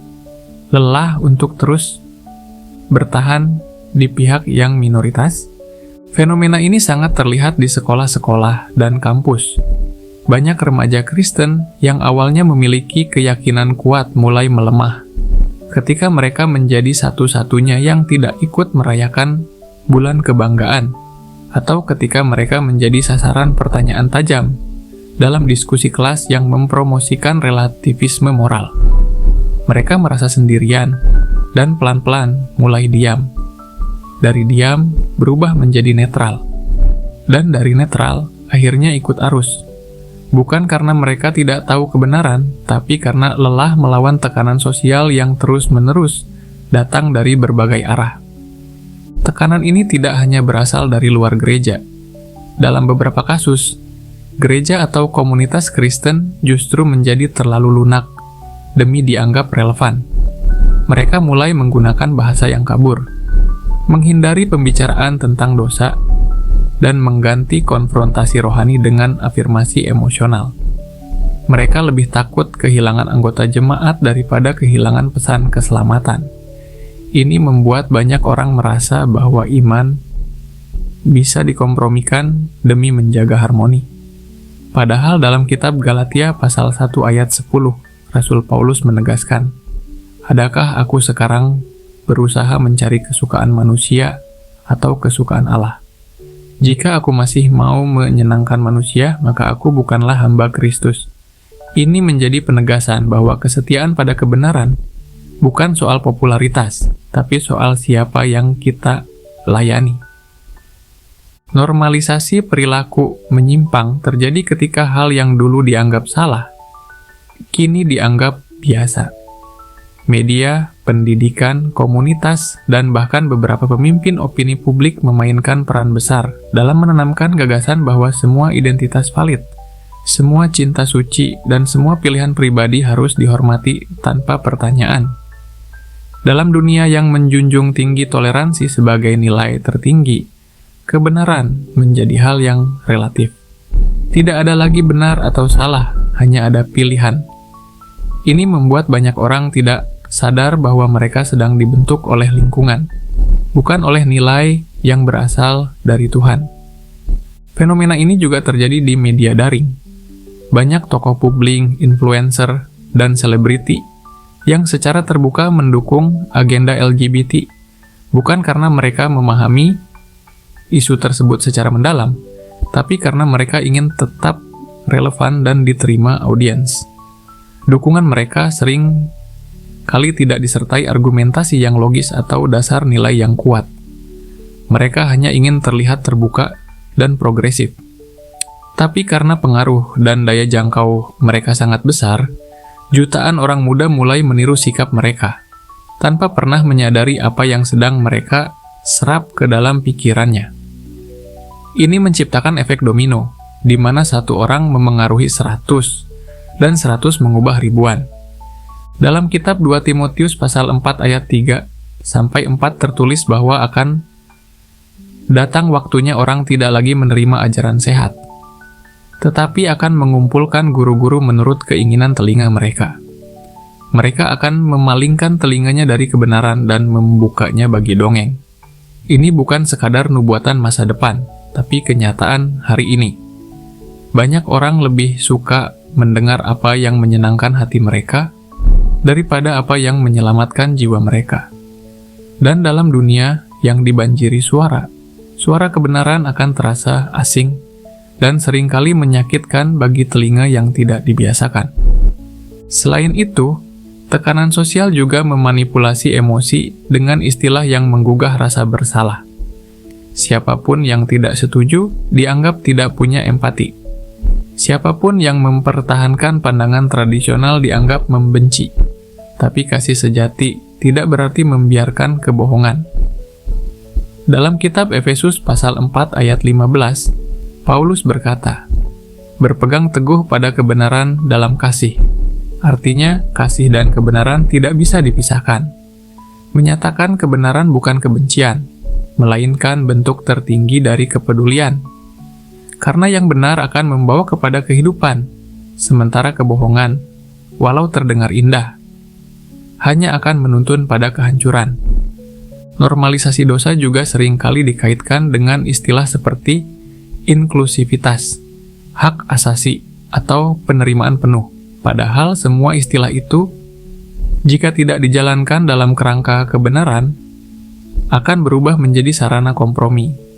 lelah untuk terus bertahan di pihak yang minoritas. Fenomena ini sangat terlihat di sekolah-sekolah dan kampus. Banyak remaja Kristen yang awalnya memiliki keyakinan kuat mulai melemah ketika mereka menjadi satu-satunya yang tidak ikut merayakan bulan kebanggaan, atau ketika mereka menjadi sasaran pertanyaan tajam dalam diskusi kelas yang mempromosikan relativisme moral. Mereka merasa sendirian, dan pelan-pelan mulai diam. Dari diam, berubah menjadi netral. Dan dari netral, akhirnya ikut arus. Bukan karena mereka tidak tahu kebenaran, tapi karena lelah melawan tekanan sosial yang terus-menerus datang dari berbagai arah. Tekanan ini tidak hanya berasal dari luar gereja. Dalam beberapa kasus, gereja atau komunitas Kristen justru menjadi terlalu lunak demi dianggap relevan. Mereka mulai menggunakan bahasa yang kabur, menghindari pembicaraan tentang dosa, dan mengganti konfrontasi rohani dengan afirmasi emosional. Mereka lebih takut kehilangan anggota jemaat daripada kehilangan pesan keselamatan. Ini membuat banyak orang merasa bahwa iman bisa dikompromikan demi menjaga harmoni. Padahal dalam kitab Galatia pasal 1 ayat 10, Rasul Paulus menegaskan, "Adakah aku sekarang berusaha mencari kesukaan manusia atau kesukaan Allah? Jika aku masih mau menyenangkan manusia, maka aku bukanlah hamba Kristus." Ini menjadi penegasan bahwa kesetiaan pada kebenaran bukan soal popularitas, tapi soal siapa yang kita layani. Normalisasi perilaku menyimpang terjadi ketika hal yang dulu dianggap salah, kini dianggap biasa. Media, pendidikan, komunitas, dan bahkan beberapa pemimpin opini publik memainkan peran besar dalam menanamkan gagasan bahwa semua identitas valid, semua cinta suci, dan semua pilihan pribadi harus dihormati tanpa pertanyaan. Dalam dunia yang menjunjung tinggi toleransi sebagai nilai tertinggi, kebenaran menjadi hal yang relatif. Tidak ada lagi benar atau salah, hanya ada pilihan. Ini membuat banyak orang tidak sadar bahwa mereka sedang dibentuk oleh lingkungan, bukan oleh nilai yang berasal dari Tuhan. Fenomena ini juga terjadi di media daring. Banyak tokoh publik, influencer, dan selebriti yang secara terbuka mendukung agenda LGBT, bukan karena mereka memahami isu tersebut secara mendalam, tapi karena mereka ingin tetap relevan dan diterima audiens. Dukungan mereka sering kali tidak disertai argumentasi yang logis atau dasar nilai yang kuat. Mereka hanya ingin terlihat terbuka dan progresif. Tapi karena pengaruh dan daya jangkau mereka sangat besar, jutaan orang muda mulai meniru sikap mereka, tanpa pernah menyadari apa yang sedang mereka serap ke dalam pikirannya. Ini menciptakan efek domino, di mana satu orang memengaruhi 100, dan 100 mengubah ribuan. Dalam kitab 2 Timotius pasal 4 ayat 3-4 tertulis bahwa akan datang waktunya orang tidak lagi menerima ajaran sehat, tetapi akan mengumpulkan guru-guru menurut keinginan telinga mereka. Mereka akan memalingkan telinganya dari kebenaran dan membukanya bagi dongeng. Ini bukan sekadar nubuatan masa depan, tapi kenyataan hari ini. Banyak orang lebih suka mendengar apa yang menyenangkan hati mereka daripada apa yang menyelamatkan jiwa mereka. Dan dalam dunia yang dibanjiri suara kebenaran akan terasa asing dan seringkali menyakitkan bagi telinga yang tidak dibiasakan. Selain itu, tekanan sosial juga memanipulasi emosi dengan istilah yang menggugah rasa bersalah. Siapapun yang tidak setuju dianggap tidak punya empati. Siapapun yang mempertahankan pandangan tradisional dianggap membenci, tapi kasih sejati tidak berarti membiarkan kebohongan. Dalam kitab Efesus pasal 4 ayat 15, Paulus berkata, "Berpegang teguh pada kebenaran dalam kasih." Artinya, kasih dan kebenaran tidak bisa dipisahkan. Menyatakan kebenaran bukan kebencian, melainkan bentuk tertinggi dari kepedulian. Karena yang benar akan membawa kepada kehidupan, sementara kebohongan, walau terdengar indah, hanya akan menuntun pada kehancuran. Normalisasi dosa juga seringkali dikaitkan dengan istilah seperti inklusivitas, hak asasi, atau penerimaan penuh. Padahal semua istilah itu, jika tidak dijalankan dalam kerangka kebenaran, akan berubah menjadi sarana kompromi.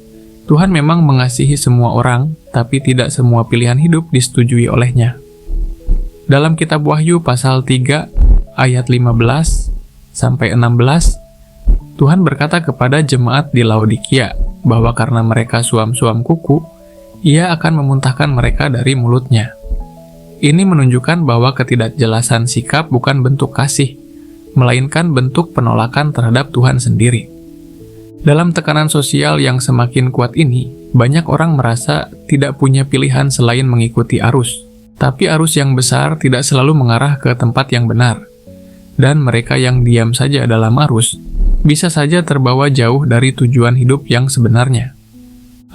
Tuhan memang mengasihi semua orang, tapi tidak semua pilihan hidup disetujui olehnya. Dalam kitab Wahyu pasal 3 ayat 15-16, Tuhan berkata kepada jemaat di Laodikia bahwa karena mereka suam-suam kuku, Ia akan memuntahkan mereka dari mulutnya. Ini menunjukkan bahwa ketidakjelasan sikap bukan bentuk kasih, melainkan bentuk penolakan terhadap Tuhan sendiri. Dalam tekanan sosial yang semakin kuat ini, banyak orang merasa tidak punya pilihan selain mengikuti arus. Tapi arus yang besar tidak selalu mengarah ke tempat yang benar. Dan mereka yang diam saja dalam arus, bisa saja terbawa jauh dari tujuan hidup yang sebenarnya.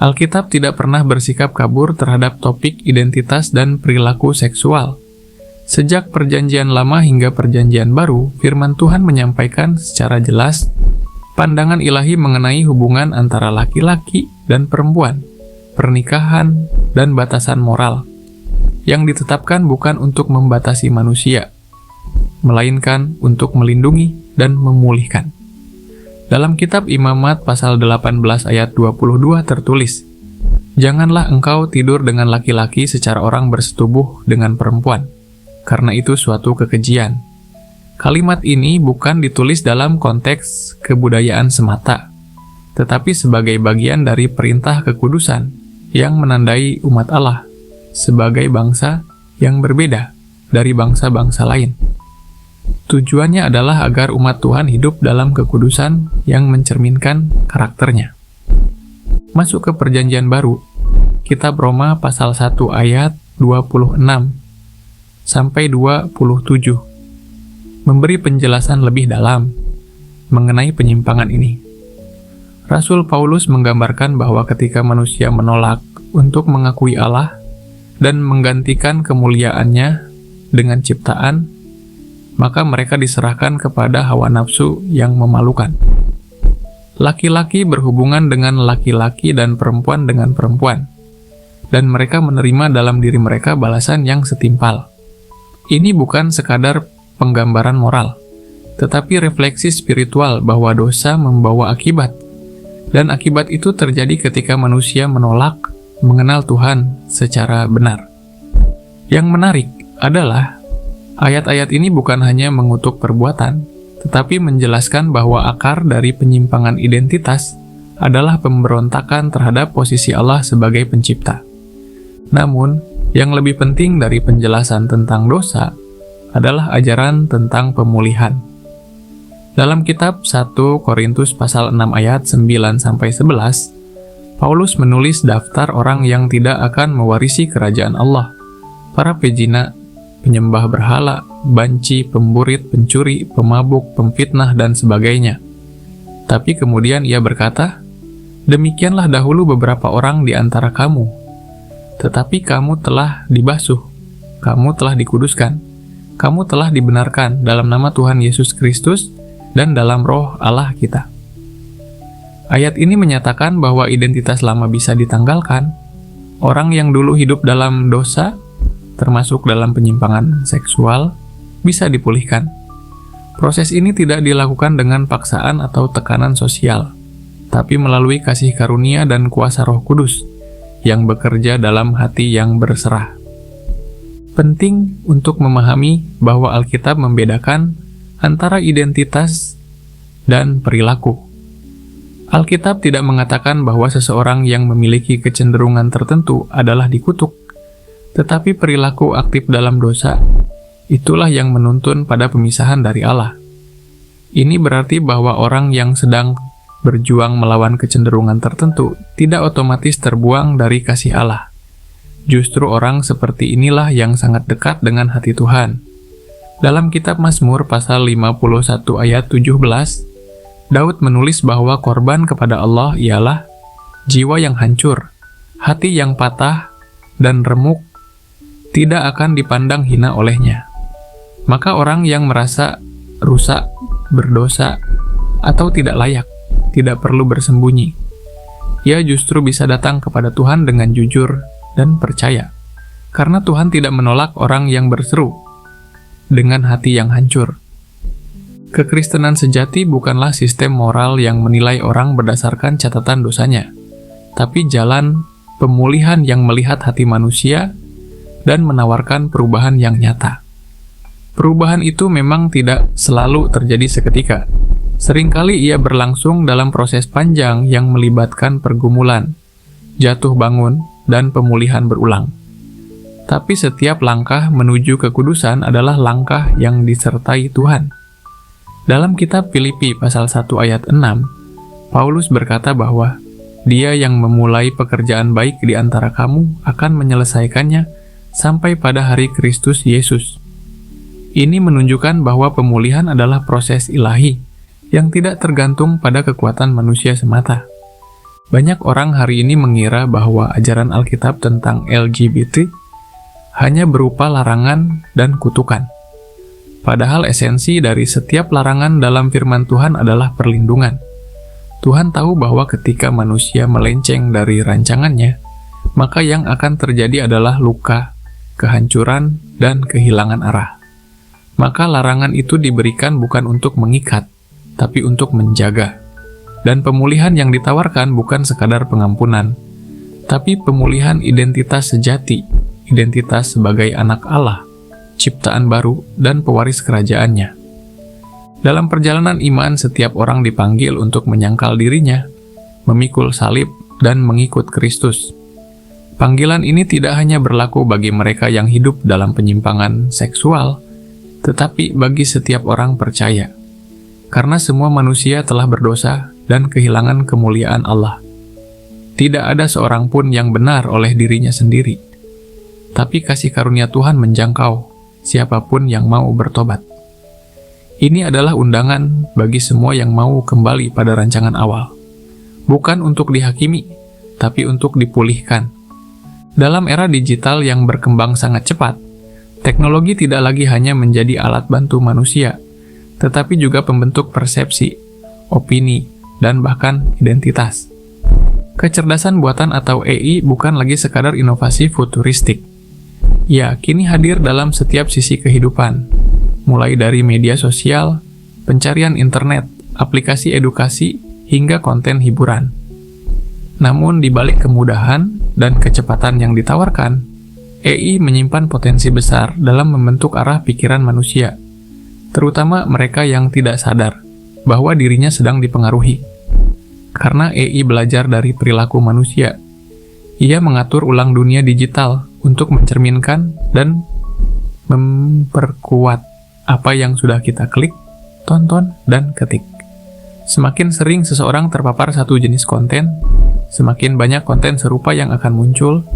Alkitab tidak pernah bersikap kabur terhadap topik identitas dan perilaku seksual. Sejak Perjanjian Lama hingga Perjanjian Baru, firman Tuhan menyampaikan secara jelas pandangan ilahi mengenai hubungan antara laki-laki dan perempuan, pernikahan, dan batasan moral, yang ditetapkan bukan untuk membatasi manusia, melainkan untuk melindungi dan memulihkan. Dalam kitab Imamat pasal 18 ayat 22 tertulis, "Janganlah engkau tidur dengan laki-laki secara orang bersetubuh dengan perempuan, karena itu suatu kekejian." Kalimat ini bukan ditulis dalam konteks kebudayaan semata, tetapi sebagai bagian dari perintah kekudusan yang menandai umat Allah sebagai bangsa yang berbeda dari bangsa-bangsa lain. Tujuannya adalah agar umat Tuhan hidup dalam kekudusan yang mencerminkan karakternya. Masuk ke Perjanjian Baru, kitab Roma pasal 1 ayat 26 sampai 27 memberi penjelasan lebih dalam mengenai penyimpangan ini. Rasul Paulus menggambarkan bahwa ketika manusia menolak untuk mengakui Allah dan menggantikan kemuliaannya dengan ciptaan, maka mereka diserahkan kepada hawa nafsu yang memalukan. Laki-laki berhubungan dengan laki-laki dan perempuan dengan perempuan, dan mereka menerima dalam diri mereka balasan yang setimpal. Ini bukan sekadar penggambaran moral, tetapi refleksi spiritual bahwa dosa membawa akibat, dan akibat itu terjadi ketika manusia menolak mengenal Tuhan secara benar. Yang menarik adalah ayat-ayat ini bukan hanya mengutuk perbuatan, tetapi menjelaskan bahwa akar dari penyimpangan identitas adalah pemberontakan terhadap posisi Allah sebagai pencipta. Namun, yang lebih penting dari penjelasan tentang dosa adalah ajaran tentang pemulihan. Dalam kitab 1 Korintus pasal 6 ayat 9-11, Paulus menulis daftar orang yang tidak akan mewarisi kerajaan Allah. Para pezina, penyembah berhala, banci, pemburit, pencuri, pemabuk, pemfitnah, dan sebagainya. Tapi kemudian ia berkata, "Demikianlah dahulu beberapa orang di antara kamu. Tetapi kamu telah dibasuh, kamu telah dikuduskan, kamu telah dibenarkan dalam nama Tuhan Yesus Kristus dan dalam roh Allah kita." Ayat ini menyatakan bahwa identitas lama bisa ditanggalkan. Orang yang dulu hidup dalam dosa, termasuk dalam penyimpangan seksual, bisa dipulihkan. Proses ini tidak dilakukan dengan paksaan atau tekanan sosial, tapi melalui kasih karunia dan kuasa Roh Kudus yang bekerja dalam hati yang berserah. Penting untuk memahami bahwa Alkitab membedakan antara identitas dan perilaku. Alkitab tidak mengatakan bahwa seseorang yang memiliki kecenderungan tertentu adalah dikutuk, Tetapi perilaku aktif dalam dosa, itulah yang menuntun pada pemisahan dari Allah. Ini berarti bahwa orang yang sedang berjuang melawan kecenderungan tertentu tidak otomatis terbuang dari kasih Allah. Justru orang seperti inilah yang sangat dekat dengan hati Tuhan. Dalam kitab Mazmur pasal 51 ayat 17, Daud menulis bahwa korban kepada Allah ialah jiwa yang hancur, hati yang patah dan remuk, tidak akan dipandang hina olehnya. Maka orang yang merasa rusak, berdosa, atau tidak layak, tidak perlu bersembunyi. Ia justru bisa datang kepada Tuhan dengan jujur dan percaya, karena Tuhan tidak menolak orang yang berseru dengan hati yang hancur. Kekristenan sejati bukanlah sistem moral yang menilai orang berdasarkan catatan dosanya, tapi jalan pemulihan yang melihat hati manusia dan menawarkan perubahan yang nyata. Perubahan itu memang tidak selalu terjadi seketika. Seringkali ia berlangsung dalam proses panjang yang melibatkan pergumulan, jatuh bangun, dan pemulihan berulang. Tapi setiap langkah menuju kekudusan adalah langkah yang disertai Tuhan. Dalam kitab Filipi pasal 1 ayat 6, Paulus berkata bahwa Dia yang memulai pekerjaan baik di antara kamu akan menyelesaikannya sampai pada hari Kristus Yesus. Ini menunjukkan bahwa pemulihan adalah proses ilahi yang tidak tergantung pada kekuatan manusia semata. Banyak orang hari ini mengira bahwa ajaran Alkitab tentang LGBT hanya berupa larangan dan kutukan. Padahal esensi dari setiap larangan dalam firman Tuhan adalah perlindungan. Tuhan tahu bahwa ketika manusia melenceng dari rancangannya, maka yang akan terjadi adalah luka, kehancuran, dan kehilangan arah. Maka larangan itu diberikan bukan untuk mengikat, tapi untuk menjaga. Dan pemulihan yang ditawarkan bukan sekadar pengampunan, tapi pemulihan identitas sejati, identitas sebagai anak Allah, ciptaan baru, dan pewaris kerajaannya. Dalam perjalanan iman, setiap orang dipanggil untuk menyangkal dirinya, memikul salib, dan mengikut Kristus. Panggilan ini tidak hanya berlaku bagi mereka yang hidup dalam penyimpangan seksual, tetapi bagi setiap orang percaya. Karena semua manusia telah berdosa dan kehilangan kemuliaan Allah. Tidak ada seorang pun yang benar oleh dirinya sendiri. Tapi kasih karunia Tuhan menjangkau siapapun yang mau bertobat. Ini adalah undangan bagi semua yang mau kembali pada rancangan awal. Bukan untuk dihakimi, tapi untuk dipulihkan. Dalam era digital yang berkembang sangat cepat, teknologi tidak lagi hanya menjadi alat bantu manusia, tetapi juga pembentuk persepsi, opini, dan bahkan identitas. Kecerdasan buatan atau AI bukan lagi sekadar inovasi futuristik. Ya, kini hadir dalam setiap sisi kehidupan, mulai dari media sosial, pencarian internet, aplikasi edukasi, hingga konten hiburan. Namun, di balik kemudahan dan kecepatan yang ditawarkan, AI menyimpan potensi besar dalam membentuk arah pikiran manusia, terutama mereka yang tidak sadar bahwa dirinya sedang dipengaruhi. Karena AI belajar dari perilaku manusia, ia mengatur ulang dunia digital untuk mencerminkan dan memperkuat apa yang sudah kita klik, tonton, dan ketik. Semakin sering seseorang terpapar satu jenis konten, semakin banyak konten serupa yang akan muncul,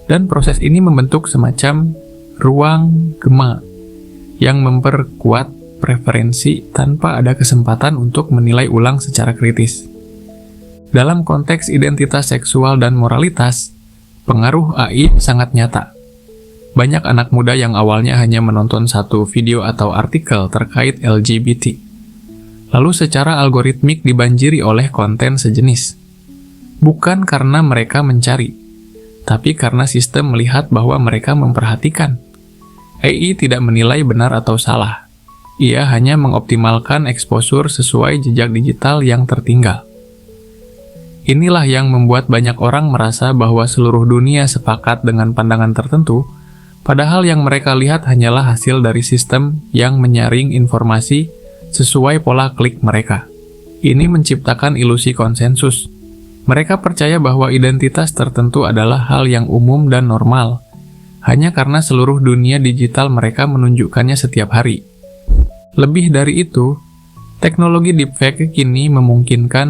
dan proses ini membentuk semacam ruang gema yang memperkuat preferensi tanpa ada kesempatan untuk menilai ulang secara kritis. Dalam konteks identitas seksual dan moralitas, pengaruh AI sangat nyata. Banyak anak muda yang awalnya hanya menonton satu video atau artikel terkait LGBT, lalu secara algoritmik dibanjiri oleh konten sejenis. Bukan karena mereka mencari, tapi karena sistem melihat bahwa mereka memperhatikan. AI tidak menilai benar atau salah. Ia hanya mengoptimalkan eksposur sesuai jejak digital yang tertinggal. Inilah yang membuat banyak orang merasa bahwa seluruh dunia sepakat dengan pandangan tertentu, padahal yang mereka lihat hanyalah hasil dari sistem yang menyaring informasi sesuai pola klik mereka. Ini menciptakan ilusi konsensus. Mereka percaya bahwa identitas tertentu adalah hal yang umum dan normal, hanya karena seluruh dunia digital mereka menunjukkannya setiap hari. Lebih dari itu, teknologi deepfake kini memungkinkan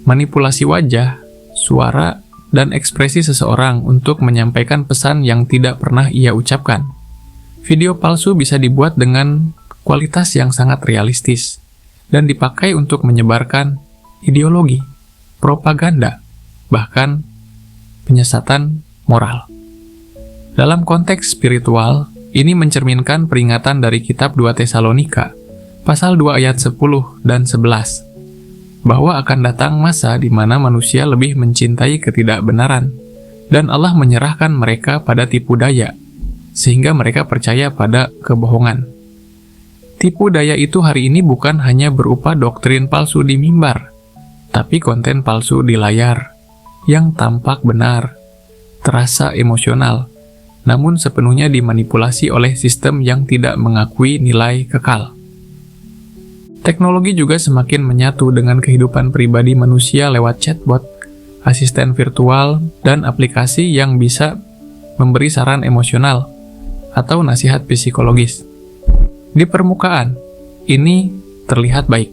manipulasi wajah, suara, dan ekspresi seseorang untuk menyampaikan pesan yang tidak pernah ia ucapkan. Video palsu bisa dibuat dengan kualitas yang sangat realistis dan dipakai untuk menyebarkan ideologi, propaganda, bahkan penyesatan moral. Dalam konteks spiritual, ini mencerminkan peringatan dari kitab 2 Tesalonika, pasal 2 ayat 10 dan 11, bahwa akan datang masa di mana manusia lebih mencintai ketidakbenaran, dan Allah menyerahkan mereka pada tipu daya, sehingga mereka percaya pada kebohongan. Tipu daya itu hari ini bukan hanya berupa doktrin palsu di mimbar, tapi konten palsu di layar, yang tampak benar, terasa emosional, namun sepenuhnya dimanipulasi oleh sistem yang tidak mengakui nilai kekal. Teknologi juga semakin menyatu dengan kehidupan pribadi manusia lewat chatbot, asisten virtual, dan aplikasi yang bisa memberi saran emosional atau nasihat psikologis. Di permukaan, ini terlihat baik,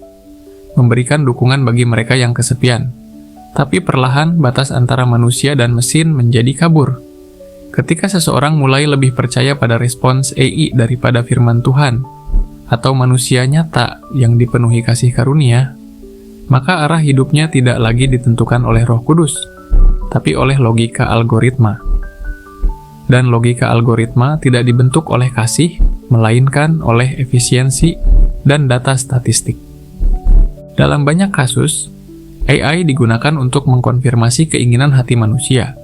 memberikan dukungan bagi mereka yang kesepian, tapi perlahan batas antara manusia dan mesin menjadi kabur. Ketika seseorang mulai lebih percaya pada respons AI daripada firman Tuhan, atau manusia nyata yang dipenuhi kasih karunia, maka arah hidupnya tidak lagi ditentukan oleh Roh Kudus, tapi oleh logika algoritma. Dan logika algoritma tidak dibentuk oleh kasih, melainkan oleh efisiensi dan data statistik. Dalam banyak kasus, AI digunakan untuk mengkonfirmasi keinginan hati manusia.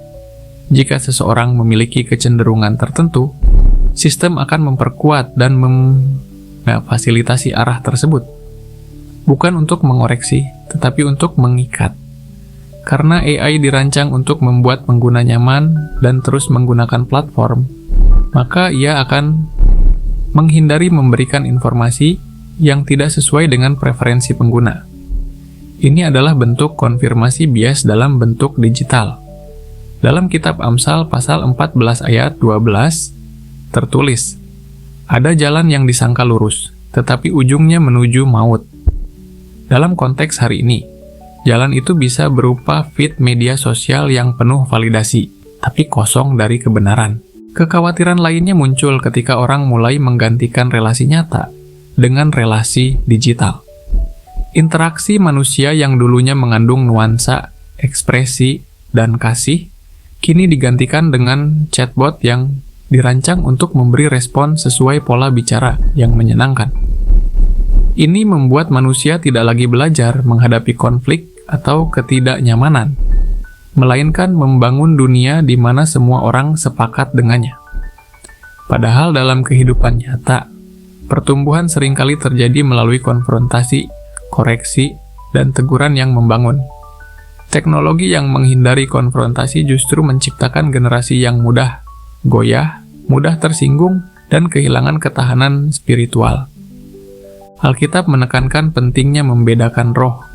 Jika seseorang memiliki kecenderungan tertentu, sistem akan memperkuat dan memfasilitasi arah tersebut. Bukan untuk mengoreksi, tetapi untuk mengikat. Karena AI dirancang untuk membuat pengguna nyaman dan terus menggunakan platform, maka ia akan menghindari memberikan informasi yang tidak sesuai dengan preferensi pengguna. Ini adalah bentuk konfirmasi bias dalam bentuk digital. Dalam kitab Amsal pasal 14 ayat 12, tertulis, "Ada jalan yang disangka lurus, tetapi ujungnya menuju maut." Dalam konteks hari ini, jalan itu bisa berupa feed media sosial yang penuh validasi, tapi kosong dari kebenaran. Kekhawatiran lainnya muncul ketika orang mulai menggantikan relasi nyata dengan relasi digital. Interaksi manusia yang dulunya mengandung nuansa, ekspresi, dan kasih, kini digantikan dengan chatbot yang dirancang untuk memberi respon sesuai pola bicara yang menyenangkan. Ini membuat manusia tidak lagi belajar menghadapi konflik atau ketidaknyamanan, melainkan membangun dunia di mana semua orang sepakat dengannya. Padahal dalam kehidupan nyata, pertumbuhan seringkali terjadi melalui konfrontasi, koreksi, dan teguran yang membangun. Teknologi yang menghindari konfrontasi justru menciptakan generasi yang mudah goyah, mudah tersinggung, dan kehilangan ketahanan spiritual. Alkitab menekankan pentingnya membedakan roh,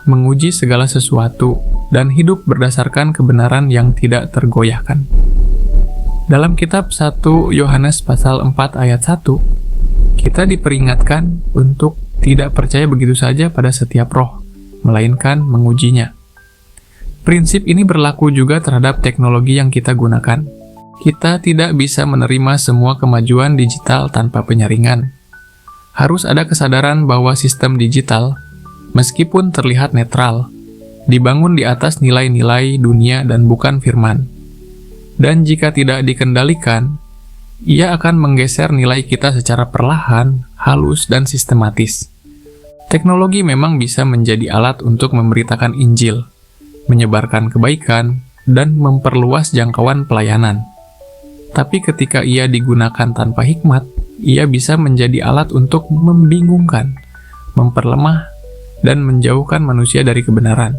menguji segala sesuatu, dan hidup berdasarkan kebenaran yang tidak tergoyahkan. Dalam kitab 1 Yohanes pasal 4 ayat 1, kita diperingatkan untuk tidak percaya begitu saja pada setiap roh, melainkan mengujinya. Prinsip ini berlaku juga terhadap teknologi yang kita gunakan. Kita tidak bisa menerima semua kemajuan digital tanpa penyaringan. Harus ada kesadaran bahwa sistem digital, meskipun terlihat netral, dibangun di atas nilai-nilai dunia dan bukan firman. Dan jika tidak dikendalikan, ia akan menggeser nilai kita secara perlahan, halus, dan sistematis. Teknologi memang bisa menjadi alat untuk memberitakan Injil, menyebarkan kebaikan, dan memperluas jangkauan pelayanan. Tapi ketika ia digunakan tanpa hikmat, ia bisa menjadi alat untuk membingungkan, memperlemah, dan menjauhkan manusia dari kebenaran.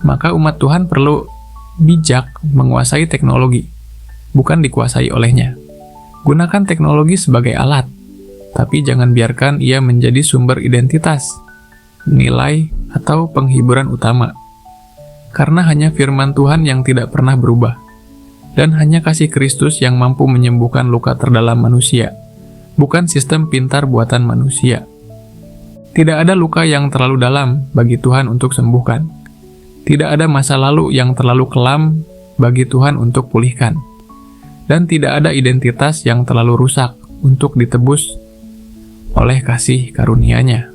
Maka umat Tuhan perlu bijak menguasai teknologi, bukan dikuasai olehnya. Gunakan teknologi sebagai alat, tapi jangan biarkan ia menjadi sumber identitas, nilai, atau penghiburan utama. Karena hanya firman Tuhan yang tidak pernah berubah. Dan hanya kasih Kristus yang mampu menyembuhkan luka terdalam manusia, bukan sistem pintar buatan manusia. Tidak ada luka yang terlalu dalam bagi Tuhan untuk sembuhkan. Tidak ada masa lalu yang terlalu kelam bagi Tuhan untuk pulihkan. Dan tidak ada identitas yang terlalu rusak untuk ditebus oleh kasih karunia-Nya.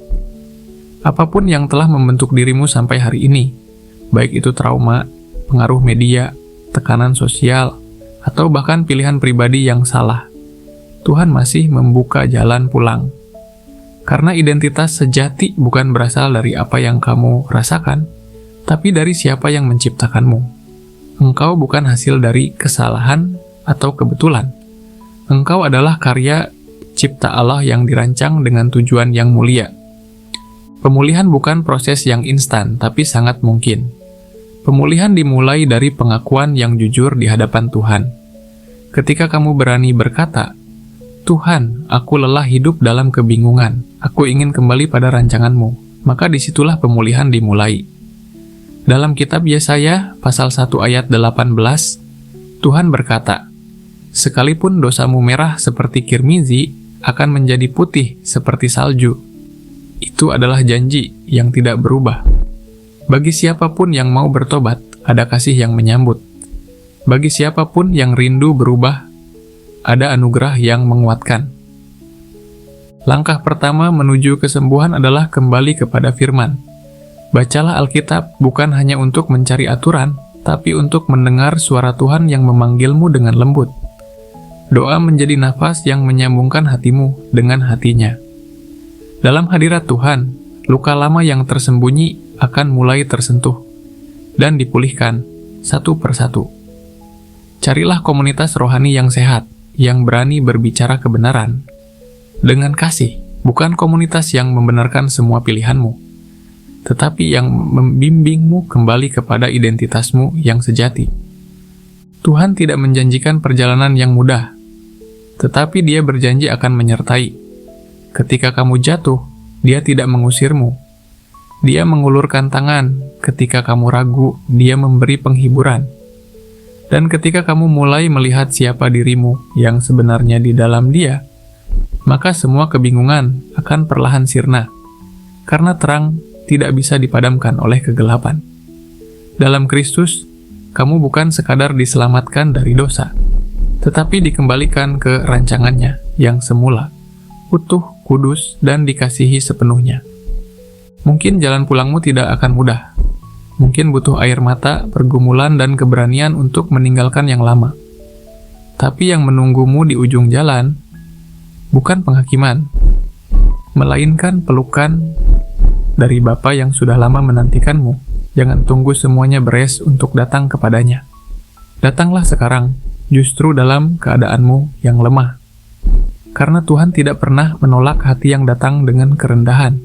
Apapun yang telah membentuk dirimu sampai hari ini, baik itu trauma, pengaruh media, tekanan sosial, atau bahkan pilihan pribadi yang salah, Tuhan masih membuka jalan pulang. Karena identitas sejati bukan berasal dari apa yang kamu rasakan, tapi dari siapa yang menciptakanmu. Engkau bukan hasil dari kesalahan atau kebetulan. Engkau adalah karya cipta Allah yang dirancang dengan tujuan yang mulia. Pemulihan bukan proses yang instan, tapi sangat mungkin. Pemulihan dimulai dari pengakuan yang jujur di hadapan Tuhan. Ketika kamu berani berkata, "Tuhan, aku lelah hidup dalam kebingungan. Aku ingin kembali pada rancangan-Mu," maka disitulah pemulihan dimulai. Dalam kitab Yesaya, pasal 1 ayat 18, Tuhan berkata, "Sekalipun dosamu merah seperti kirmizi, akan menjadi putih seperti salju." Itu adalah janji yang tidak berubah. Bagi siapapun yang mau bertobat, ada kasih yang menyambut. Bagi siapapun yang rindu berubah, ada anugerah yang menguatkan. Langkah pertama menuju kesembuhan adalah kembali kepada firman. Bacalah Alkitab bukan hanya untuk mencari aturan, tapi untuk mendengar suara Tuhan yang memanggilmu dengan lembut. Doa menjadi nafas yang menyambungkan hatimu dengan hatinya. Dalam hadirat Tuhan, luka lama yang tersembunyi akan mulai tersentuh dan dipulihkan satu persatu. Carilah komunitas rohani yang sehat, yang berani berbicara kebenaran dengan kasih, bukan komunitas yang membenarkan semua pilihanmu, tetapi yang membimbingmu kembali kepada identitasmu yang sejati. Tuhan tidak menjanjikan perjalanan yang mudah, tetapi Dia berjanji akan menyertai. Ketika kamu jatuh, Dia tidak mengusirmu. Dia mengulurkan tangan. Ketika kamu ragu, Dia memberi penghiburan. Dan ketika kamu mulai melihat siapa dirimu yang sebenarnya di dalam Dia, maka semua kebingungan akan perlahan sirna, karena terang tidak bisa dipadamkan oleh kegelapan. Dalam Kristus, kamu bukan sekadar diselamatkan dari dosa, tetapi dikembalikan ke rancangannya yang semula, utuh, kudus, dan dikasihi sepenuhnya. Mungkin jalan pulangmu tidak akan mudah. Mungkin butuh air mata, pergumulan, dan keberanian untuk meninggalkan yang lama. Tapi yang menunggumu di ujung jalan bukan penghakiman, melainkan pelukan dari Bapa yang sudah lama menantikanmu. Jangan tunggu semuanya beres untuk datang kepadanya. Datanglah sekarang, justru dalam keadaanmu yang lemah. Karena Tuhan tidak pernah menolak hati yang datang dengan kerendahan.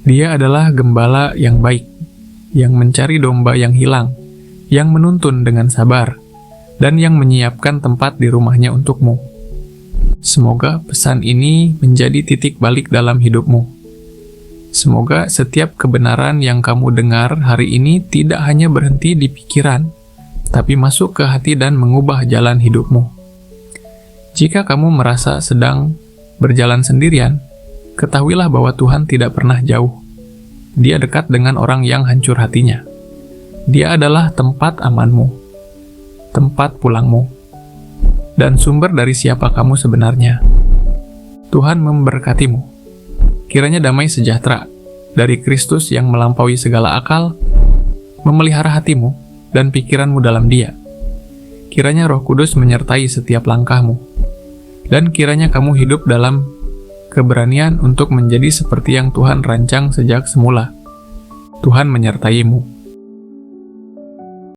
Dia adalah gembala yang baik, yang mencari domba yang hilang, yang menuntun dengan sabar, dan yang menyiapkan tempat di rumahnya untukmu. Semoga pesan ini menjadi titik balik dalam hidupmu. Semoga setiap kebenaran yang kamu dengar hari ini tidak hanya berhenti di pikiran, tapi masuk ke hati dan mengubah jalan hidupmu. Jika kamu merasa sedang berjalan sendirian, ketahuilah bahwa Tuhan tidak pernah jauh. Dia dekat dengan orang yang hancur hatinya. Dia adalah tempat amanmu, tempat pulangmu, dan sumber dari siapa kamu sebenarnya. Tuhan memberkatimu. Kiranya damai sejahtera dari Kristus yang melampaui segala akal, memelihara hatimu dan pikiranmu dalam Dia. Kiranya Roh Kudus menyertai setiap langkahmu, dan kiranya kamu hidup dalam keberanian untuk menjadi seperti yang Tuhan rancang sejak semula. Tuhan menyertaimu.